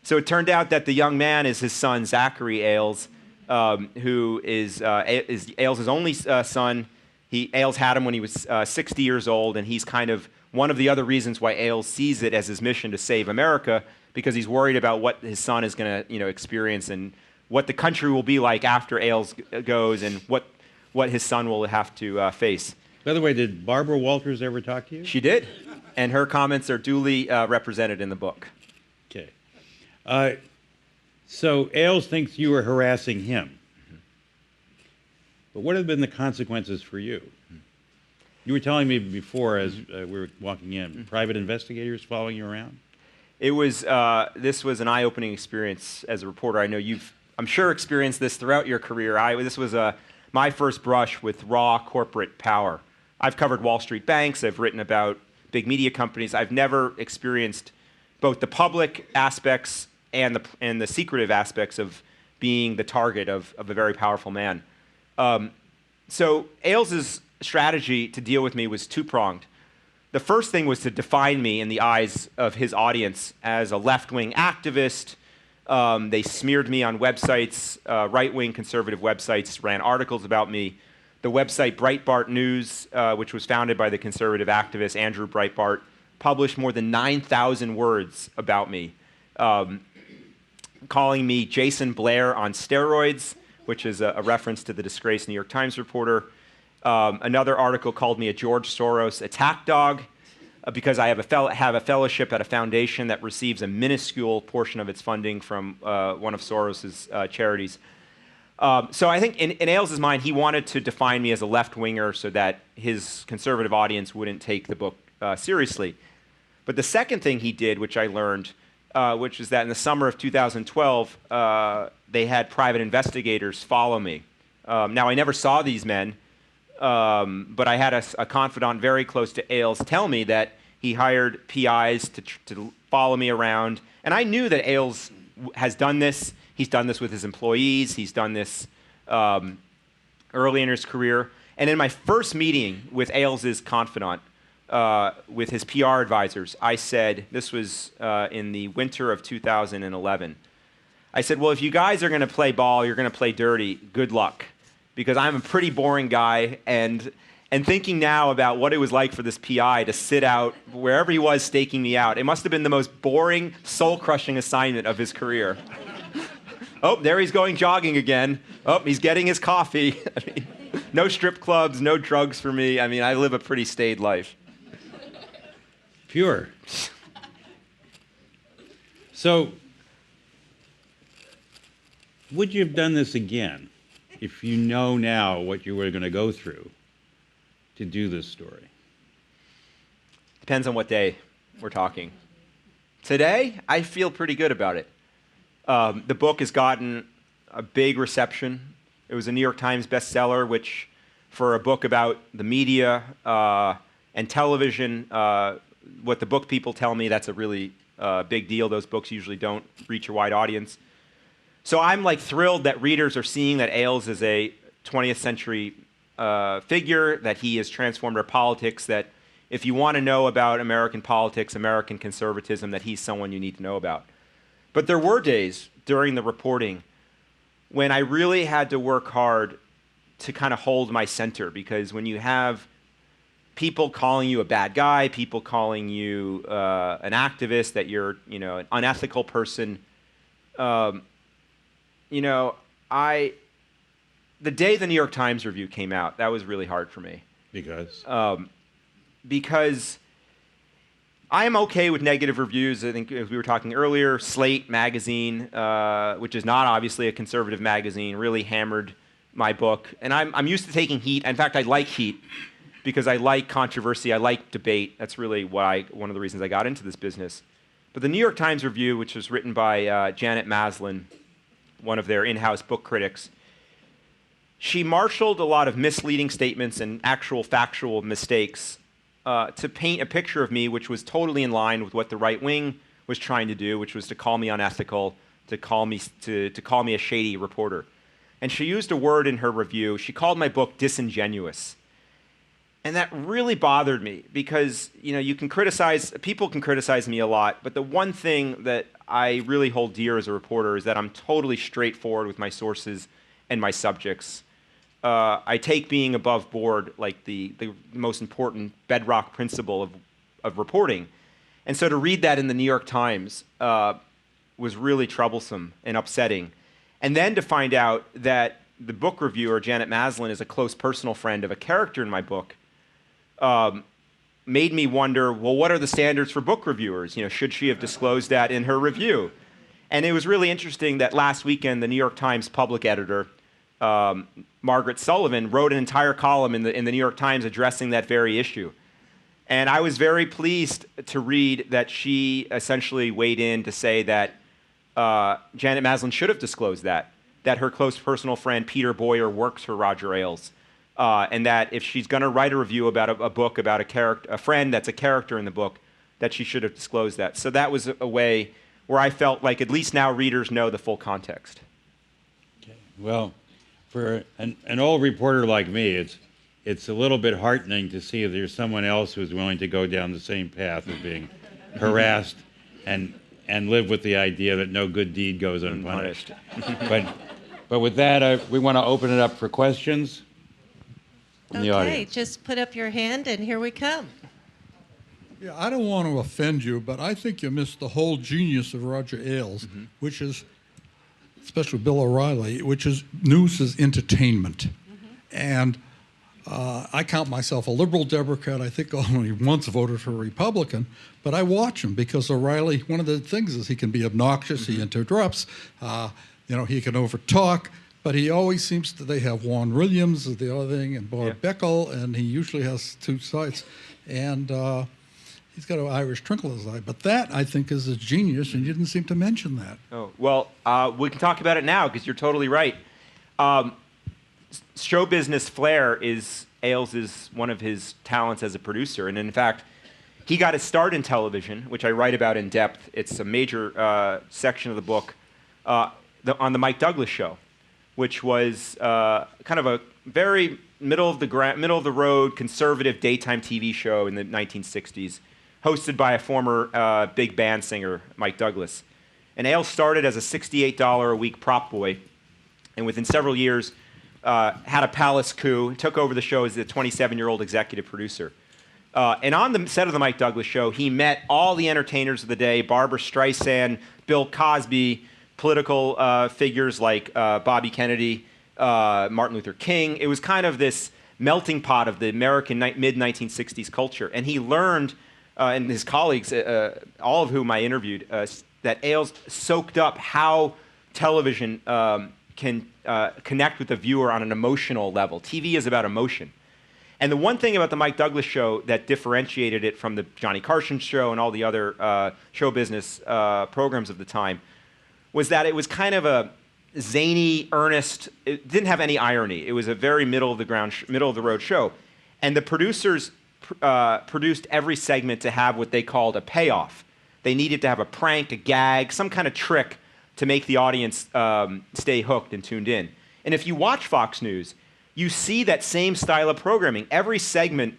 So it turned out that the young man is his son, Zachary Ailes, who is Ailes' only son. Ailes had him when he was 60 years old, and he's kind of one of the other reasons why Ailes sees it as his mission to save America, because he's worried about what his son is going to experience and what the country will be like after Ailes goes and what his son will have to face. By the way, did Barbara Walters ever talk to you? She did, and her comments are duly represented in the book. Okay. So Ailes thinks you were harassing him. But what have been the consequences for you? You were telling me before, as we were walking in, private investigators following you around? This was an eye-opening experience as a reporter. I know I'm sure, experienced this throughout your career. This was my first brush with raw corporate power. I've covered Wall Street banks. I've written about big media companies. I've never experienced both the public aspects and the secretive aspects of being the target of a very powerful man. So Ailes' strategy to deal with me was two-pronged. The first thing was to define me in the eyes of his audience as a left-wing activist. They smeared me on websites, right-wing conservative websites, ran articles about me. The website Breitbart News, which was founded by the conservative activist Andrew Breitbart, published more than 9,000 words about me, calling me Jason Blair on steroids, which is a reference to the disgraced New York Times reporter. Another article called me a George Soros attack dog because I have a fellowship at a foundation that receives a minuscule portion of its funding from one of Soros's charities. So I think in Ailes' mind, he wanted to define me as a left-winger so that his conservative audience wouldn't take the book seriously. But the second thing he did, which I learned, which is that in the summer of 2012, they had private investigators follow me. Now, I never saw these men, but I had a confidant very close to Ailes tell me that he hired PIs to follow me around. And I knew that Ailes has done this. He's done this with his employees. He's done this early in his career. And in my first meeting with Ailes' confidant, with his PR advisors, I said, this was in the winter of 2011, I said, well, if you guys are going to play ball, you're going to play dirty, good luck. Because I'm a pretty boring guy, and thinking now about what it was like for this PI to sit out wherever he was staking me out, it must have been the most boring, soul-crushing assignment of his career. Oh, there he's going jogging again. Oh, he's getting his coffee. I mean, no strip clubs, no drugs for me. I mean, I live a pretty staid life. Pure. So, would you have done this again if you know now what you were going to go through to do this story? Depends on what day we're talking. Today, I feel pretty good about it. The book has gotten a big reception. It was a New York Times bestseller, which for a book about the media and television, what the book people tell me, that's a really big deal. Those books usually don't reach a wide audience. So I'm like thrilled that readers are seeing that Ailes is a 20th century figure, that he has transformed our politics, that if you want to know about American politics, American conservatism, that he's someone you need to know about. But there were days during the reporting when I really had to work hard to kind of hold my center, because when you have people calling you a bad guy, people calling you an activist, that you're an unethical person, the day the New York Times review came out, that was really hard for me. Because I am okay with negative reviews. I think, as we were talking earlier, Slate magazine, which is not obviously a conservative magazine, really hammered my book. And I'm used to taking heat. In fact, I like heat because I like controversy. I like debate. That's really one of the reasons I got into this business. But the New York Times review, which was written by Janet Maslin, one of their in-house book critics, she marshaled a lot of misleading statements and actual factual mistakes to paint a picture of me which was totally in line with what the right wing was trying to do, which was to call me unethical, to call me a shady reporter. And she used a word in her review. She called my book disingenuous. And that really bothered me because, people can criticize me a lot, but the one thing that I really hold dear as a reporter is that I'm totally straightforward with my sources and my subjects. I take being above board like the most important bedrock principle of reporting. And so to read that in the New York Times was really troublesome and upsetting. And then to find out that the book reviewer, Janet Maslin, is a close personal friend of a character in my book, made me wonder, well, what are the standards for book reviewers? Should she have disclosed that in her review? And it was really interesting that last weekend, the New York Times public editor, Margaret Sullivan, wrote an entire column in the New York Times addressing that very issue. And I was very pleased to read that she essentially weighed in to say that Janet Maslin should have disclosed that her close personal friend Peter Boyer works for Roger Ailes, and that if she's going to write a review about a book about a friend that's a character in the book, that she should have disclosed that. So that was a way where I felt like at least now readers know the full context. Okay. Well, for an old reporter like me, it's a little bit heartening to see if there's someone else who's willing to go down the same path of being harassed and live with the idea that no good deed goes unpunished. But with that, we want to open it up for questions from the audience. Just put up your hand and here we come. Yeah, I don't want to offend you, but I think you missed the whole genius of Roger Ailes, which is, especially Bill O'Reilly, which is news is entertainment. And I count myself a liberal Democrat. I think I only once voted for a Republican, but I watch him because O'Reilly, one of the things is he can be obnoxious, he interrupts, he can overtalk, but he always seems to, they have Juan Williams is the other thing, and Bob Beckel, and he usually has two sides. And he's got an Irish twinkle in his eye. But that, I think, is a genius, and you didn't seem to mention that. Oh, well, we can talk about it now because you're totally right. Show business flair is Ailes' one of his talents as a producer. And in fact, he got his start in television, which I write about in depth. It's a major section of the book on the Mike Douglas Show, which was kind of a very middle of the road conservative daytime TV show in the 1960s, hosted by a former big band singer, Mike Douglas. And Ailes started as a $68 a week prop boy, and within several years had a palace coup, took over the show as the 27-year-old executive producer. And on the set of the Mike Douglas Show, he met all the entertainers of the day, Barbra Streisand, Bill Cosby, political figures like Bobby Kennedy, Martin Luther King. It was kind of this melting pot of the American mid-1960s culture. And he learned, and his colleagues, all of whom I interviewed, that Ailes soaked up how television can connect with the viewer on an emotional level. TV is about emotion. And the one thing about the Mike Douglas Show that differentiated it from the Johnny Carson Show and all the other show business programs of the time was that it was kind of a zany, earnest, it didn't have any irony. It was a very middle of the road show. And the producers produced every segment to have what they called a payoff. They needed to have a prank, a gag, some kind of trick to make the audience stay hooked and tuned in. And if you watch Fox News, you see that same style of programming. Every segment,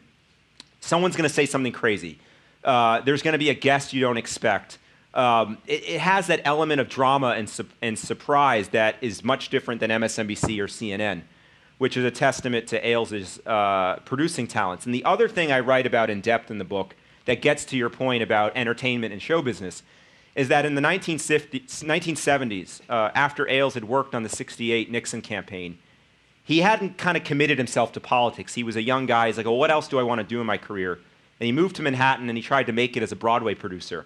someone's going to say something crazy. There's going to be a guest you don't expect. It has that element of drama and surprise that is much different than MSNBC or CNN, which is a testament to Ailes' producing talents. And the other thing I write about in depth in the book that gets to your point about entertainment and show business is that in the 1970s, after Ailes had worked on the '68 Nixon campaign, he hadn't kind of committed himself to politics. He was a young guy. He's like, well, what else do I want to do in my career? And he moved to Manhattan, and he tried to make it as a Broadway producer.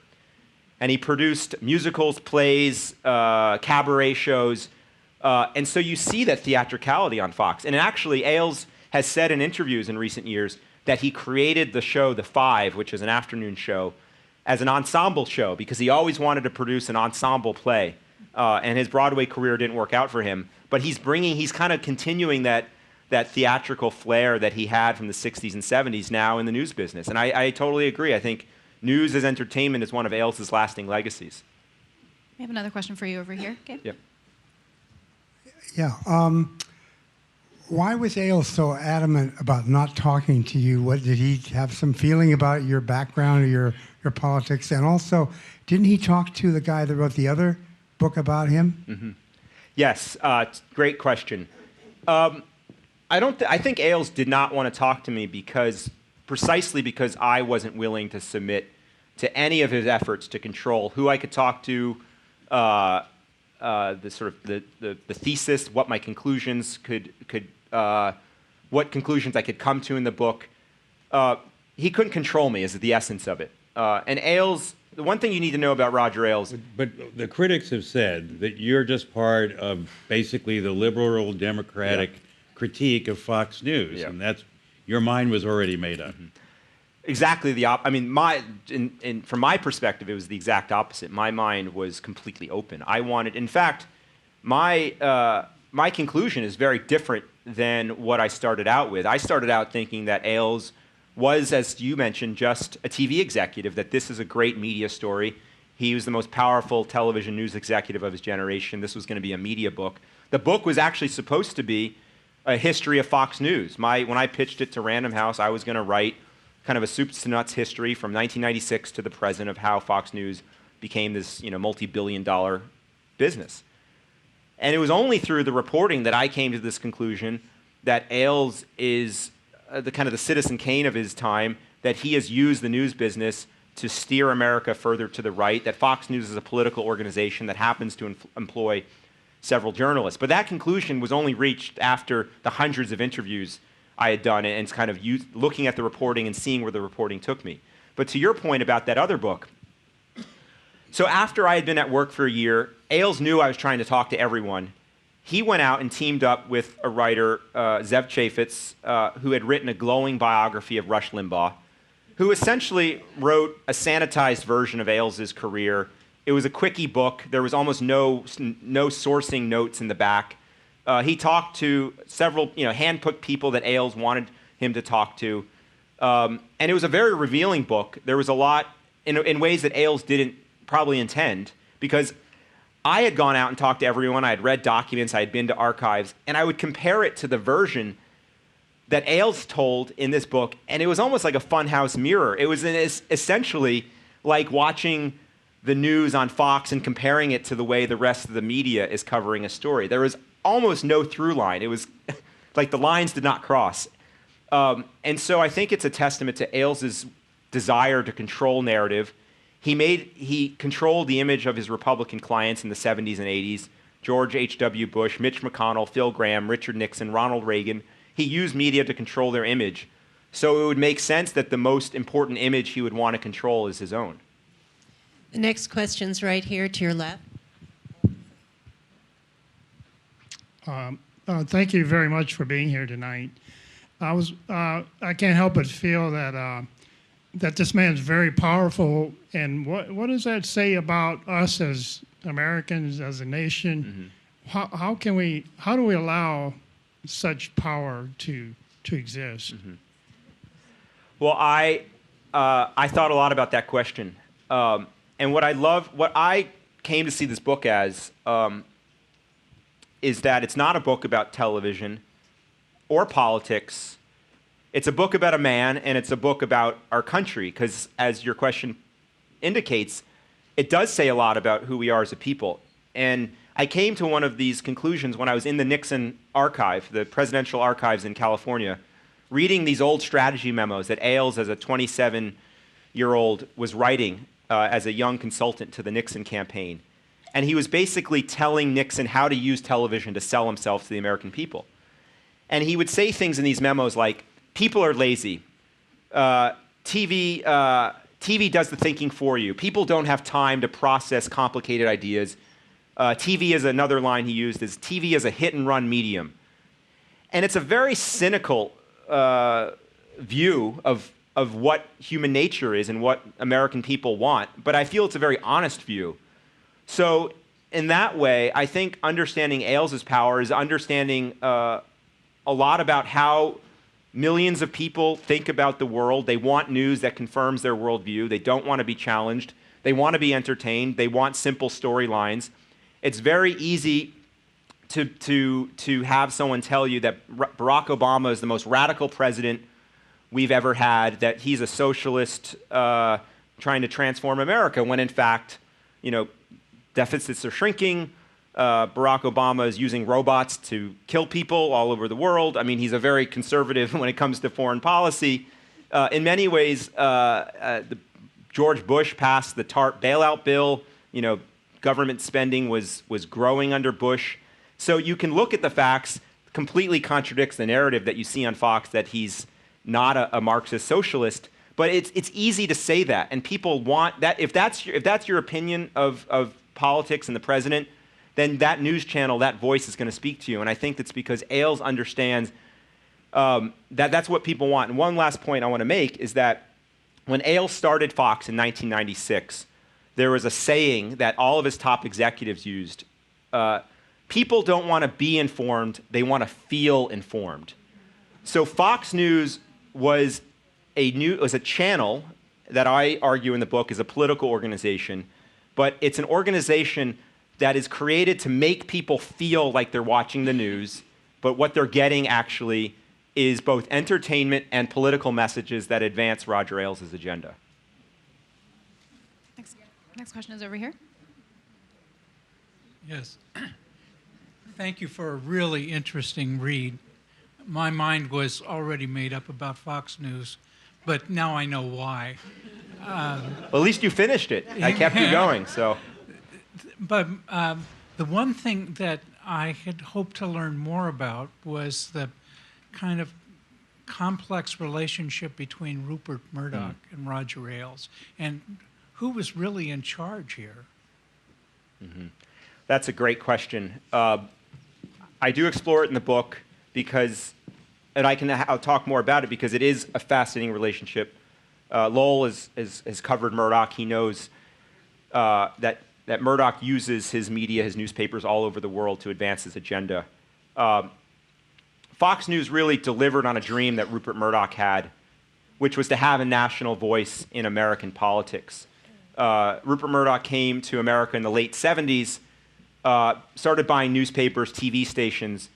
And he produced musicals, plays, cabaret shows. And so you see that theatricality on Fox. And actually, Ailes has said in interviews in recent years that he created the show The Five, which is an afternoon show, as an ensemble show because he always wanted to produce an ensemble play. And his Broadway career didn't work out for him. But he's kind of continuing that theatrical flair that he had from the 60s and 70s now in the news business. And I totally agree. I think news as entertainment is one of Ailes' lasting legacies. We have another question for you over here, Gabe. Yep. Yeah. Why was Ailes so adamant about not talking to you? What did he have some feeling about your background or your politics? And also, didn't he talk to the guy that wrote the other book about him? Mm-hmm. Yes. Great question. I think Ailes did not want to talk to me precisely because I wasn't willing to submit to any of his efforts to control who I could talk to, the thesis, what my conclusions what conclusions I could come to in the book. He couldn't control me is the essence of it. And Ailes, the one thing you need to know about Roger Ailes. But the critics have said that you're just part of basically the liberal democratic critique of Fox News, and that's your mind was already made up. Mm-hmm. Exactly from my perspective, it was the exact opposite. My mind was completely open. In fact, my conclusion is very different than what I started out with. I started out thinking that Ailes was, as you mentioned, just a TV executive, that this is a great media story. He was the most powerful television news executive of his generation. This was going to be a media book. The book was actually supposed to be a history of Fox News. When I pitched it to Random House, I was going to write kind of a soup to nuts history from 1996 to the present of how Fox News became this multi-billion-dollar business. And it was only through the reporting that I came to this conclusion that Ailes is the Citizen Kane of his time, that he has used the news business to steer America further to the right, that Fox News is a political organization that happens to employ several journalists. But that conclusion was only reached after the hundreds of interviews I had done and kind of looking at the reporting and seeing where the reporting took me. But to your point about that other book, so after I had been at work for a year, Ailes knew I was trying to talk to everyone. He went out and teamed up with a writer, Zev Chafetz, who had written a glowing biography of Rush Limbaugh, who essentially wrote a sanitized version of Ailes' career. It was a quickie book. There was almost no sourcing notes in the back. He talked to several hand-picked people that Ailes wanted him to talk to. And it was a very revealing book. There was a lot in ways that Ailes didn't probably intend, because I had gone out and talked to everyone. I had read documents. I had been to archives. And I would compare it to the version that Ailes told in this book, and it was almost like a funhouse mirror. It was essentially like watching the news on Fox and comparing it to the way the rest of the media is covering a story. There was almost no through line. It was like the lines did not cross. And so I think it's a testament to Ailes' desire to control narrative. He controlled the image of his Republican clients in the 70s and 80s, George H.W. Bush, Mitch McConnell, Phil Gramm, Richard Nixon, Ronald Reagan. He used media to control their image. So it would make sense that the most important image he would want to control is his own. The next question's right here to your left. Thank you very much for being here tonight. I can't help but feel that that this man's very powerful. And what does that say about us as Americans, as a nation? Mm-hmm. How do we allow such power to exist? Mm-hmm. Well, I thought a lot about that question, and what I came to see this book as is that it's not a book about television or politics. It's a book about a man, and it's a book about our country, because as your question indicates, it does say a lot about who we are as a people. And I came to one of these conclusions when I was in the Nixon archive, the presidential archives in California, reading these old strategy memos that Ailes, as a 27-year-old, was writing as a young consultant to the Nixon campaign. And he was basically telling Nixon how to use television to sell himself to the American people. And he would say things in these memos like, people are lazy. TV does the thinking for you. People don't have time to process complicated ideas. TV is another line he used, is TV is a hit-and-run medium. And it's a very cynical view of of what human nature is and what American people want, but I feel it's a very honest view. So in that way, I think understanding Ailes' power is understanding a lot about how millions of people think about the world. They want news that confirms their worldview. They don't want to be challenged. They want to be entertained. They want simple storylines. It's very easy to have someone tell you that Barack Obama is the most radical president we've ever had, that he's a socialist trying to transform America, when in fact, deficits are shrinking. Barack Obama is using robots to kill people all over the world. I mean, he's a very conservative when it comes to foreign policy. In many ways, George Bush passed the TARP bailout bill. Government spending was growing under Bush. So you can look at the facts, completely contradicts the narrative that you see on Fox that he's not a Marxist socialist. But it's easy to say that, and people want that. If that's your opinion of politics and the president, then that news channel, that voice is going to speak to you. And I think that's because Ailes understands that's what people want. And one last point I want to make is that when Ailes started Fox in 1996, there was a saying that all of his top executives used. People don't want to be informed, they want to feel informed. So Fox News was a channel that I argue in the book is a political organization, but it's an organization that is created to make people feel like they're watching the news, but what they're getting actually is both entertainment and political messages that advance Roger Ailes' agenda. Next question is over here. Yes. Thank you for a really interesting read. My mind was already made up about Fox News, but now I know why. Well, at least you finished it. I kept you going, so. But the one thing that I had hoped to learn more about was the kind of complex relationship between Rupert Murdoch and Roger Ailes, and who was really in charge here? Mm-hmm. That's a great question. I do explore it in the book because, and I'll talk more about it because it is a fascinating relationship. Lowell has covered Murdoch. He knows that Murdoch uses his media, his newspapers all over the world to advance his agenda. Fox News really delivered on a dream that Rupert Murdoch had, which was to have a national voice in American politics. Rupert Murdoch came to America in the late 70s, started buying newspapers, TV stations,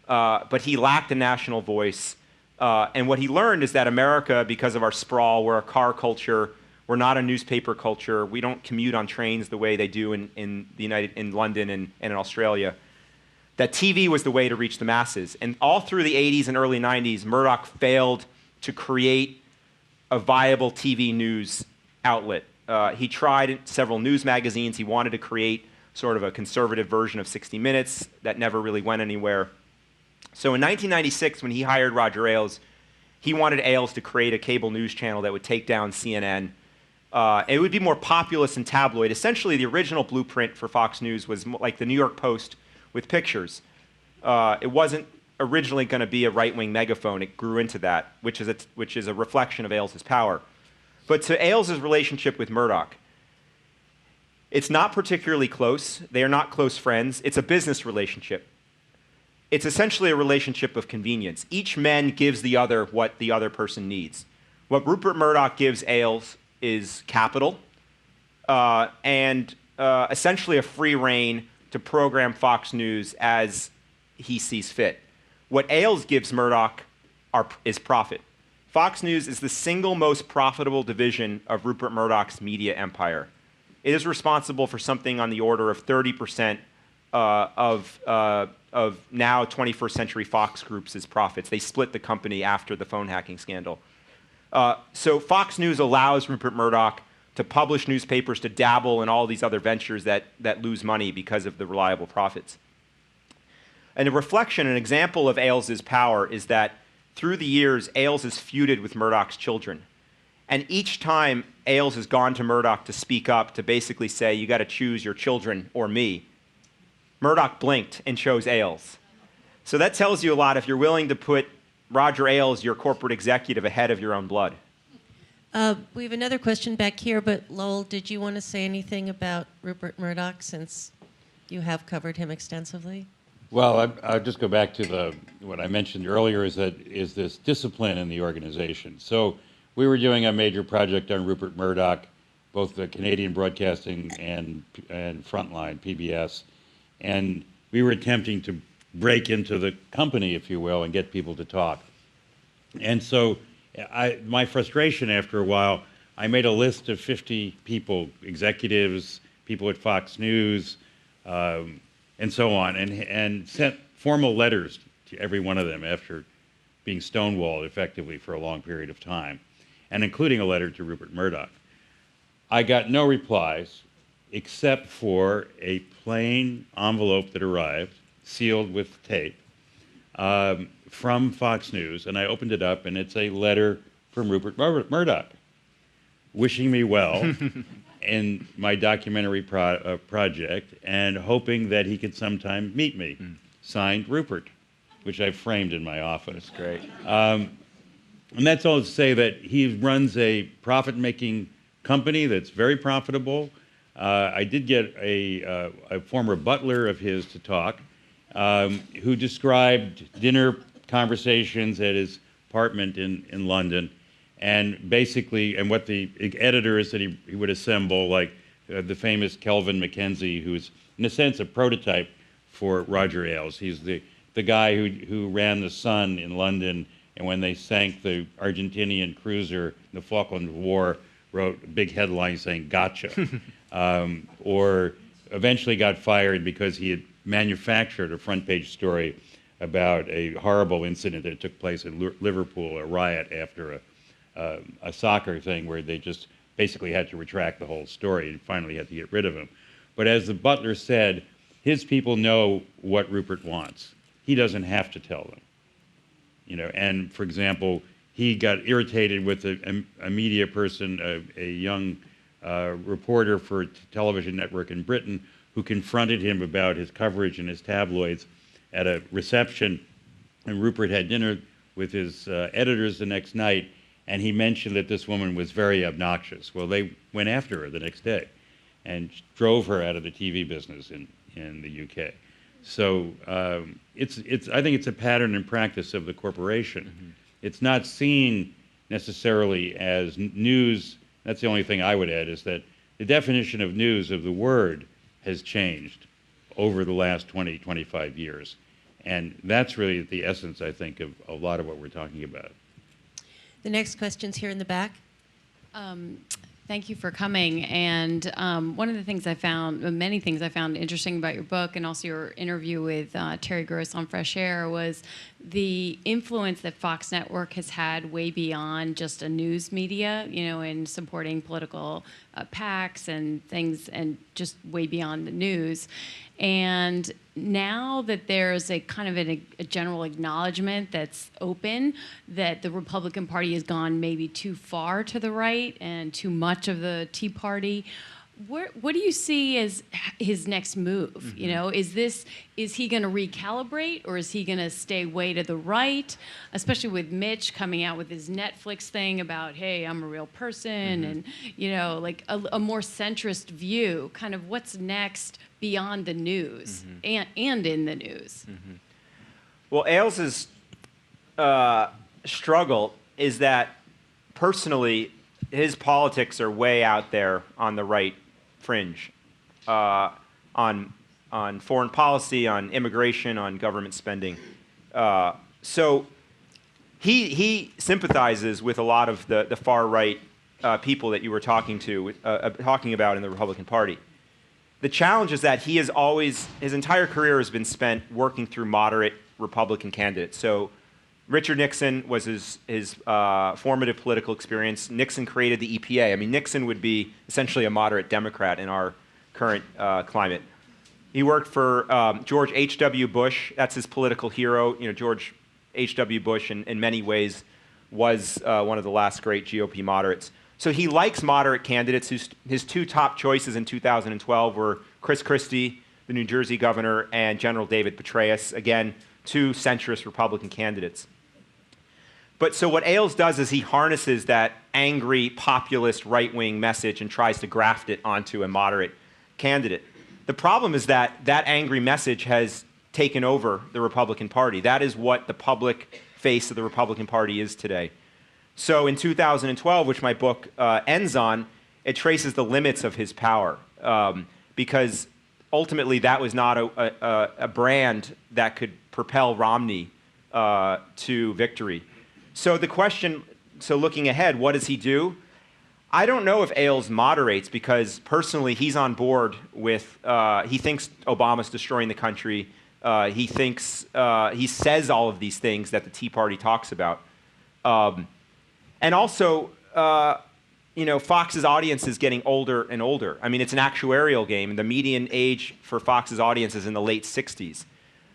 but he lacked a national voice. And what he learned is that America, because of our sprawl, we're a car culture, we're not a newspaper culture, we don't commute on trains the way they do in London and in Australia, that TV was the way to reach the masses. And all through the 80s and early 90s, Murdoch failed to create a viable TV news outlet. He tried several news magazines. He wanted to create sort of a conservative version of 60 Minutes that never really went anywhere. So in 1996, when he hired Roger Ailes, he wanted Ailes to create a cable news channel that would take down CNN. It would be more populist and tabloid. Essentially, the original blueprint for Fox News was like the New York Post with pictures. It wasn't originally going to be a right-wing megaphone. It grew into that, which is a reflection of Ailes' power. But to Ailes' relationship with Murdoch, it's not particularly close. They are not close friends. It's a business relationship. It's essentially a relationship of convenience. Each man gives the other what the other person needs. What Rupert Murdoch gives Ailes is capital and essentially a free rein to program Fox News as he sees fit. What Ailes gives Murdoch is profit. Fox News is the single most profitable division of Rupert Murdoch's media empire. It is responsible for something on the order of 30% of now 21st Century Fox Group's profits. They split the company after the phone hacking scandal. So Fox News allows Rupert Murdoch to publish newspapers, to dabble in all these other ventures that lose money because of the reliable profits. And a reflection, an example of Ailes' power is that through the years, Ailes has feuded with Murdoch's children. And each time Ailes has gone to Murdoch to speak up, to basically say, you got to choose your children or me, Murdoch blinked and chose Ailes. So that tells you a lot if you're willing to put Roger Ailes, your corporate executive, ahead of your own blood. We have another question back here, but Lowell, did you want to say anything about Rupert Murdoch since you have covered him extensively? Well, I'll just go back to what I mentioned earlier is this discipline in the organization. So we were doing a major project on Rupert Murdoch, both the Canadian Broadcasting and Frontline, PBS, and we were attempting to break into the company, if you will, and get people to talk. And so my frustration after a while, I made a list of 50 people, executives, people at Fox News, and so on, and sent formal letters to every one of them after being stonewalled effectively for a long period of time, and including a letter to Rupert Murdoch. I got no replies except for a plain envelope that arrived, sealed with tape, from Fox News, and I opened it up, and it's a letter from Rupert Murdoch, wishing me well in my documentary project, and hoping that he could sometime meet me. Signed, Rupert, which I framed in my office. Great. And that's all to say that he runs a profit-making company that's very profitable. I did get a former butler of his to talk, who described dinner conversations at his apartment in London, and basically, and what the editors that he would assemble, like the famous Kelvin Mackenzie, who's in a sense a prototype for Roger Ailes. He's the guy who ran the Sun in London, and when they sank the Argentinian cruiser in the Falkland War, wrote a big headline saying "Gotcha," or eventually got fired because he had manufactured a front-page story about a horrible incident that took place in Liverpool, a riot after a soccer thing where they just basically had to retract the whole story and finally had to get rid of him. But as the butler said, his people know what Rupert wants. He doesn't have to tell them. You know, and for example, he got irritated with a media person, a young reporter for a television network in Britain, who confronted him about his coverage in his tabloids at a reception. And Rupert had dinner with his editors the next night, and he mentioned that this woman was very obnoxious. Well, they went after her the next day and drove her out of the TV business in the UK. So I think it's a pattern and practice of the corporation. Mm-hmm. It's not seen necessarily as news. That's the only thing I would add, is that the definition of news, of the word, has changed over the last 20, 25 years. And that's really the essence, I think, of a lot of what we're talking about. The next question's here in the back. Thank you for coming. And one of the things I found, many things I found interesting about your book and also your interview with Terry Gross on Fresh Air, was the influence that Fox Network has had way beyond just a news media, you know, in supporting political PACs and things, and just way beyond the news. And now that there's a kind of a general acknowledgement that's open that the Republican Party has gone maybe too far to the right and too much of the Tea Party, what do you see as his next move? Mm-hmm. You know, is he going to recalibrate, or is he going to stay way to the right? Especially with Mitch coming out with his Netflix thing about, hey, I'm a real person, mm-hmm. and, you know, like a more centrist view. Kind of what's next beyond the news, mm-hmm. and in the news. Mm-hmm. Well, Ailes' struggle is that personally, his politics are way out there on the right fringe, on foreign policy, on immigration, on government spending. So he sympathizes with a lot of the far right people that you were talking about in the Republican Party. The challenge is that he has always, his entire career has been spent working through moderate Republican candidates. So Richard Nixon was his formative political experience. Nixon created the EPA. I mean, Nixon would be essentially a moderate Democrat in our current climate. He worked for George H.W. Bush. That's his political hero. You know, George H.W. Bush, in many ways, was one of the last great GOP moderates. So he likes moderate candidates. His two top choices in 2012 were Chris Christie, the New Jersey governor, and General David Petraeus, again, two centrist Republican candidates. But so what Ailes does is he harnesses that angry, populist, right-wing message and tries to graft it onto a moderate candidate. The problem is that that angry message has taken over the Republican Party. That is what the public face of the Republican Party is today. So in 2012, which my book ends on, it traces the limits of his power, because ultimately that was not a brand that could propel Romney to victory. So the question, so looking ahead, what does he do? I don't know if Ailes moderates, because personally he's on board with, he thinks Obama's destroying the country. He thinks, he says all of these things that the Tea Party talks about. And also, you know, Fox's audience is getting older and older. I mean, it's an actuarial game. The median age for Fox's audience is in the late 60s.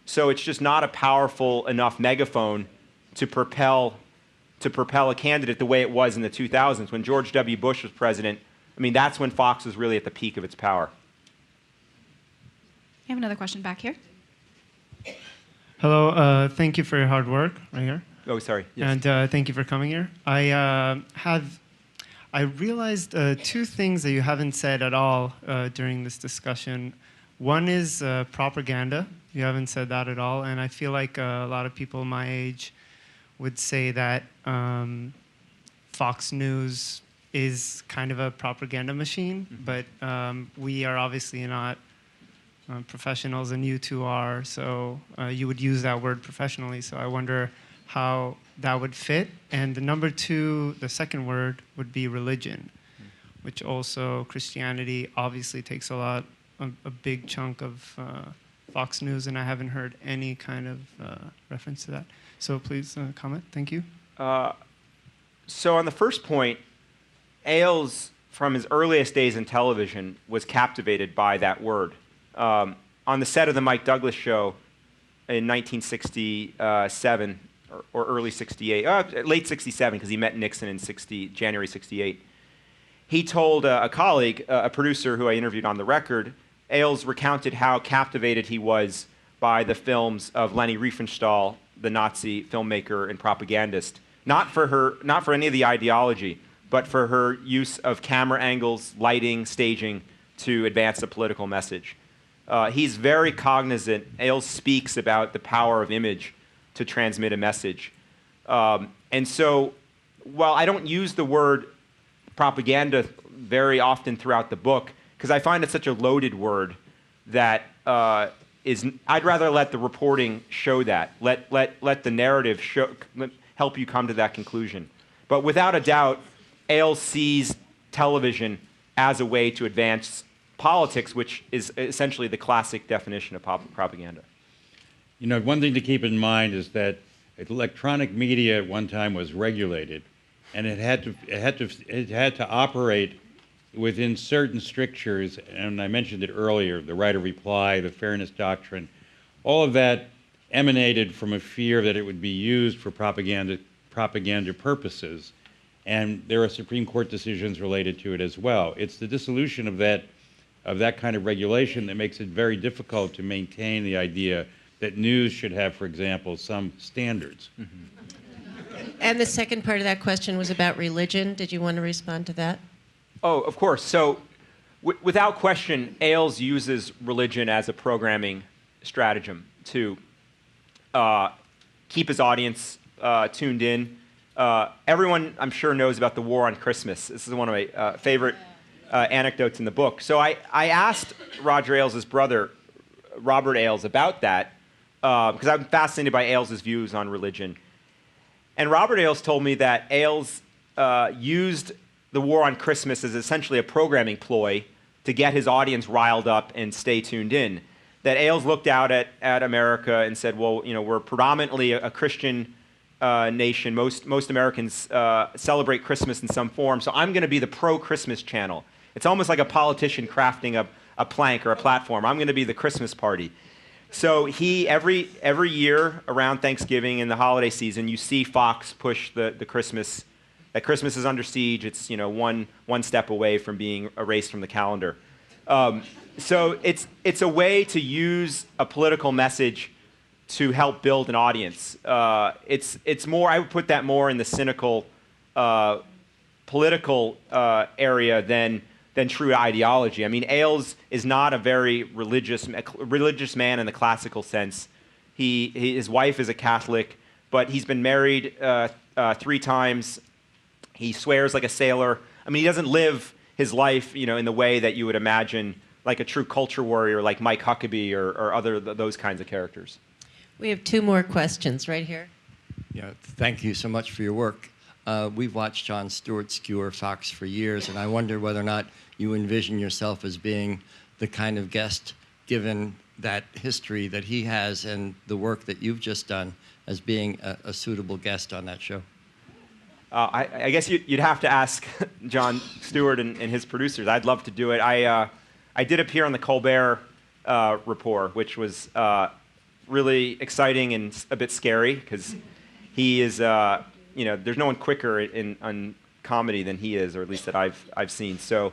So it's just not a powerful enough megaphone to propel a candidate the way it was in the 2000s. When George W. Bush was president, I mean, that's when Fox was really at the peak of its power. I have another question back here. Hello, thank you for your hard work, right here. Oh, sorry. Yes. And thank you for coming here. I realized two things that you haven't said at all during this discussion. One is propaganda. You haven't said that at all, and I feel like a lot of people my age would say that Fox News is kind of a propaganda machine, but we are obviously not professionals, and you two are, so you would use that word professionally, so I wonder how that would fit. And the number two, the second word, would be religion, which also Christianity obviously takes a big chunk of Fox News, and I haven't heard any kind of reference to that. So please comment. Thank you. So on the first point, Ailes, from his earliest days in television, was captivated by that word. On the set of the Mike Douglas show in 1967, or early 68, late 67, because he met Nixon in January 68, he told a colleague, a producer who I interviewed on the record, Ailes recounted how captivated he was by the films of Leni Riefenstahl, the Nazi filmmaker and propagandist, not for any of the ideology, but for her use of camera angles, lighting, staging to advance a political message. He's very cognizant. Ailes speaks about the power of image to transmit a message. And so, while I don't use the word propaganda very often throughout the book, because I find it such a loaded word that I'd rather let the reporting show that. Let the narrative help you come to that conclusion. But without a doubt, Ailes sees television as a way to advance politics, which is essentially the classic definition of propaganda. You know, one thing to keep in mind is that electronic media at one time was regulated, and it had to operate within certain strictures. And I mentioned it earlier: the right of reply, the fairness doctrine. All of that emanated from a fear that it would be used for propaganda purposes, and there are Supreme Court decisions related to it as well. It's the dissolution of that kind of regulation that makes it very difficult to maintain the idea that news should have, for example, some standards. And the second part of that question was about religion. Did you want to respond to that? Oh, of course. So, without question, Ailes uses religion as a programming stratagem to keep his audience tuned in. Everyone, I'm sure, knows about the war on Christmas. This is one of my favorite anecdotes in the book. So I asked Roger Ailes' brother, Robert Ailes, about that, because I'm fascinated by Ailes' views on religion. And Robert Ailes told me that Ailes used the war on Christmas as essentially a programming ploy to get his audience riled up and stay tuned in. That Ailes looked out at America and said, well, you know, we're predominantly a Christian nation. Most Americans celebrate Christmas in some form, so I'm going to be the pro-Christmas channel. It's almost like a politician crafting a plank or a platform. I'm going to be the Christmas party. So he, every year around Thanksgiving and the holiday season, you see Fox push the Christmas, that Christmas is under siege. It's, you know, one step away from being erased from the calendar. So it's a way to use a political message to help build an audience. It's more, I would put that more in the cynical political area than true ideology. I mean, Ailes is not a very religious man in the classical sense. His wife is a Catholic, but he's been married 3 times. He swears like a sailor. I mean, he doesn't live his life, in the way that you would imagine like a true culture warrior like Mike Huckabee or other those kinds of characters. We have 2 more questions right here. Yeah, thank you so much for your work. We've watched Jon Stewart skewer Fox for years, and I wonder whether or not you envision yourself as being the kind of guest, given that history that he has and the work that you've just done, as being a suitable guest on that show. I guess you'd have to ask Jon Stewart and his producers. I'd love to do it. I did appear on the Colbert Report, which was really exciting and a bit scary because he is, there's no one quicker on comedy than he is, or at least that I've seen. So,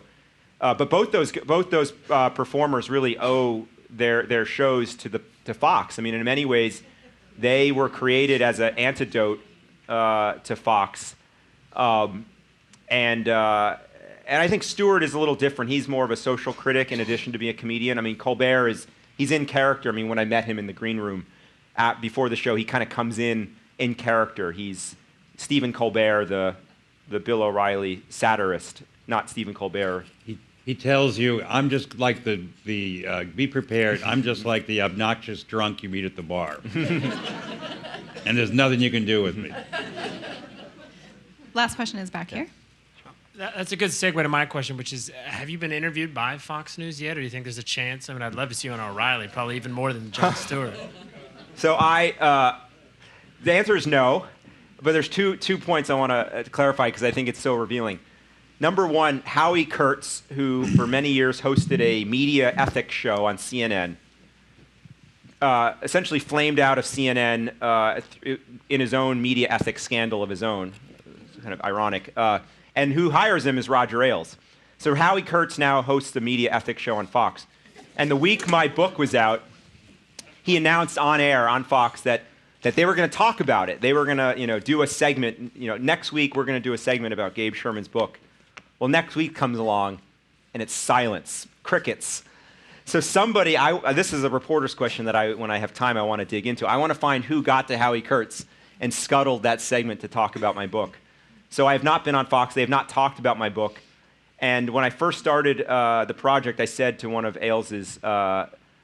but both those performers really owe their shows to Fox. I mean, in many ways, they were created as an antidote to Fox, and I think Stewart is a little different. He's more of a social critic in addition to being a comedian. I mean, Colbert he's in character. I mean, when I met him in the green room before the show, he kind of comes in character. He's Stephen Colbert, the Bill O'Reilly satirist, not Stephen Colbert. He tells you, I'm just like be prepared, I'm just like the obnoxious drunk you meet at the bar. And there's nothing you can do with me. Last question is back here. That's a good segue to my question, which is, have you been interviewed by Fox News yet, or do you think there's a chance? I mean, I'd love to see you on O'Reilly, probably even more than Jon Stewart. So the answer is no, but there's two points I want to clarify because I think it's so revealing. Number one, Howie Kurtz, who for many years hosted a media ethics show on CNN, essentially flamed out of CNN in his own media ethics scandal of his own. It's kind of ironic. And who hires him is Roger Ailes. So Howie Kurtz now hosts the media ethics show on Fox. And the week my book was out, he announced on air on Fox that they were going to talk about it. They were going to, do a segment. Next week we're going to do a segment about Gabe Sherman's book. Well, next week comes along, and it's silence, crickets. So somebody, this is a reporter's question that when I have time, I want to dig into. I want to find who got to Howie Kurtz and scuttled that segment to talk about my book. So I have not been on Fox. They have not talked about my book. And when I first started the project, I said to one of Ailes's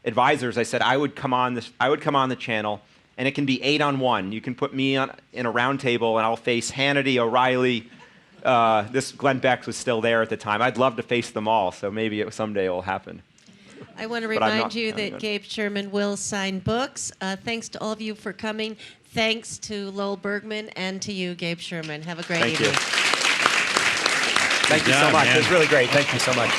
advisors, I said I would come on the channel, and it can be 8-on-1. You can put me in a round table, and I'll face Hannity, O'Reilly. This Glenn Beck was still there at the time. I'd love to face them all, so maybe someday it will happen. I want to remind you that Gabe Sherman will sign books. Thanks to all of you for coming. Thanks to Lowell Bergman and to you, Gabe Sherman. Have a great evening. Thank you so much. It was really great. Thank you so much.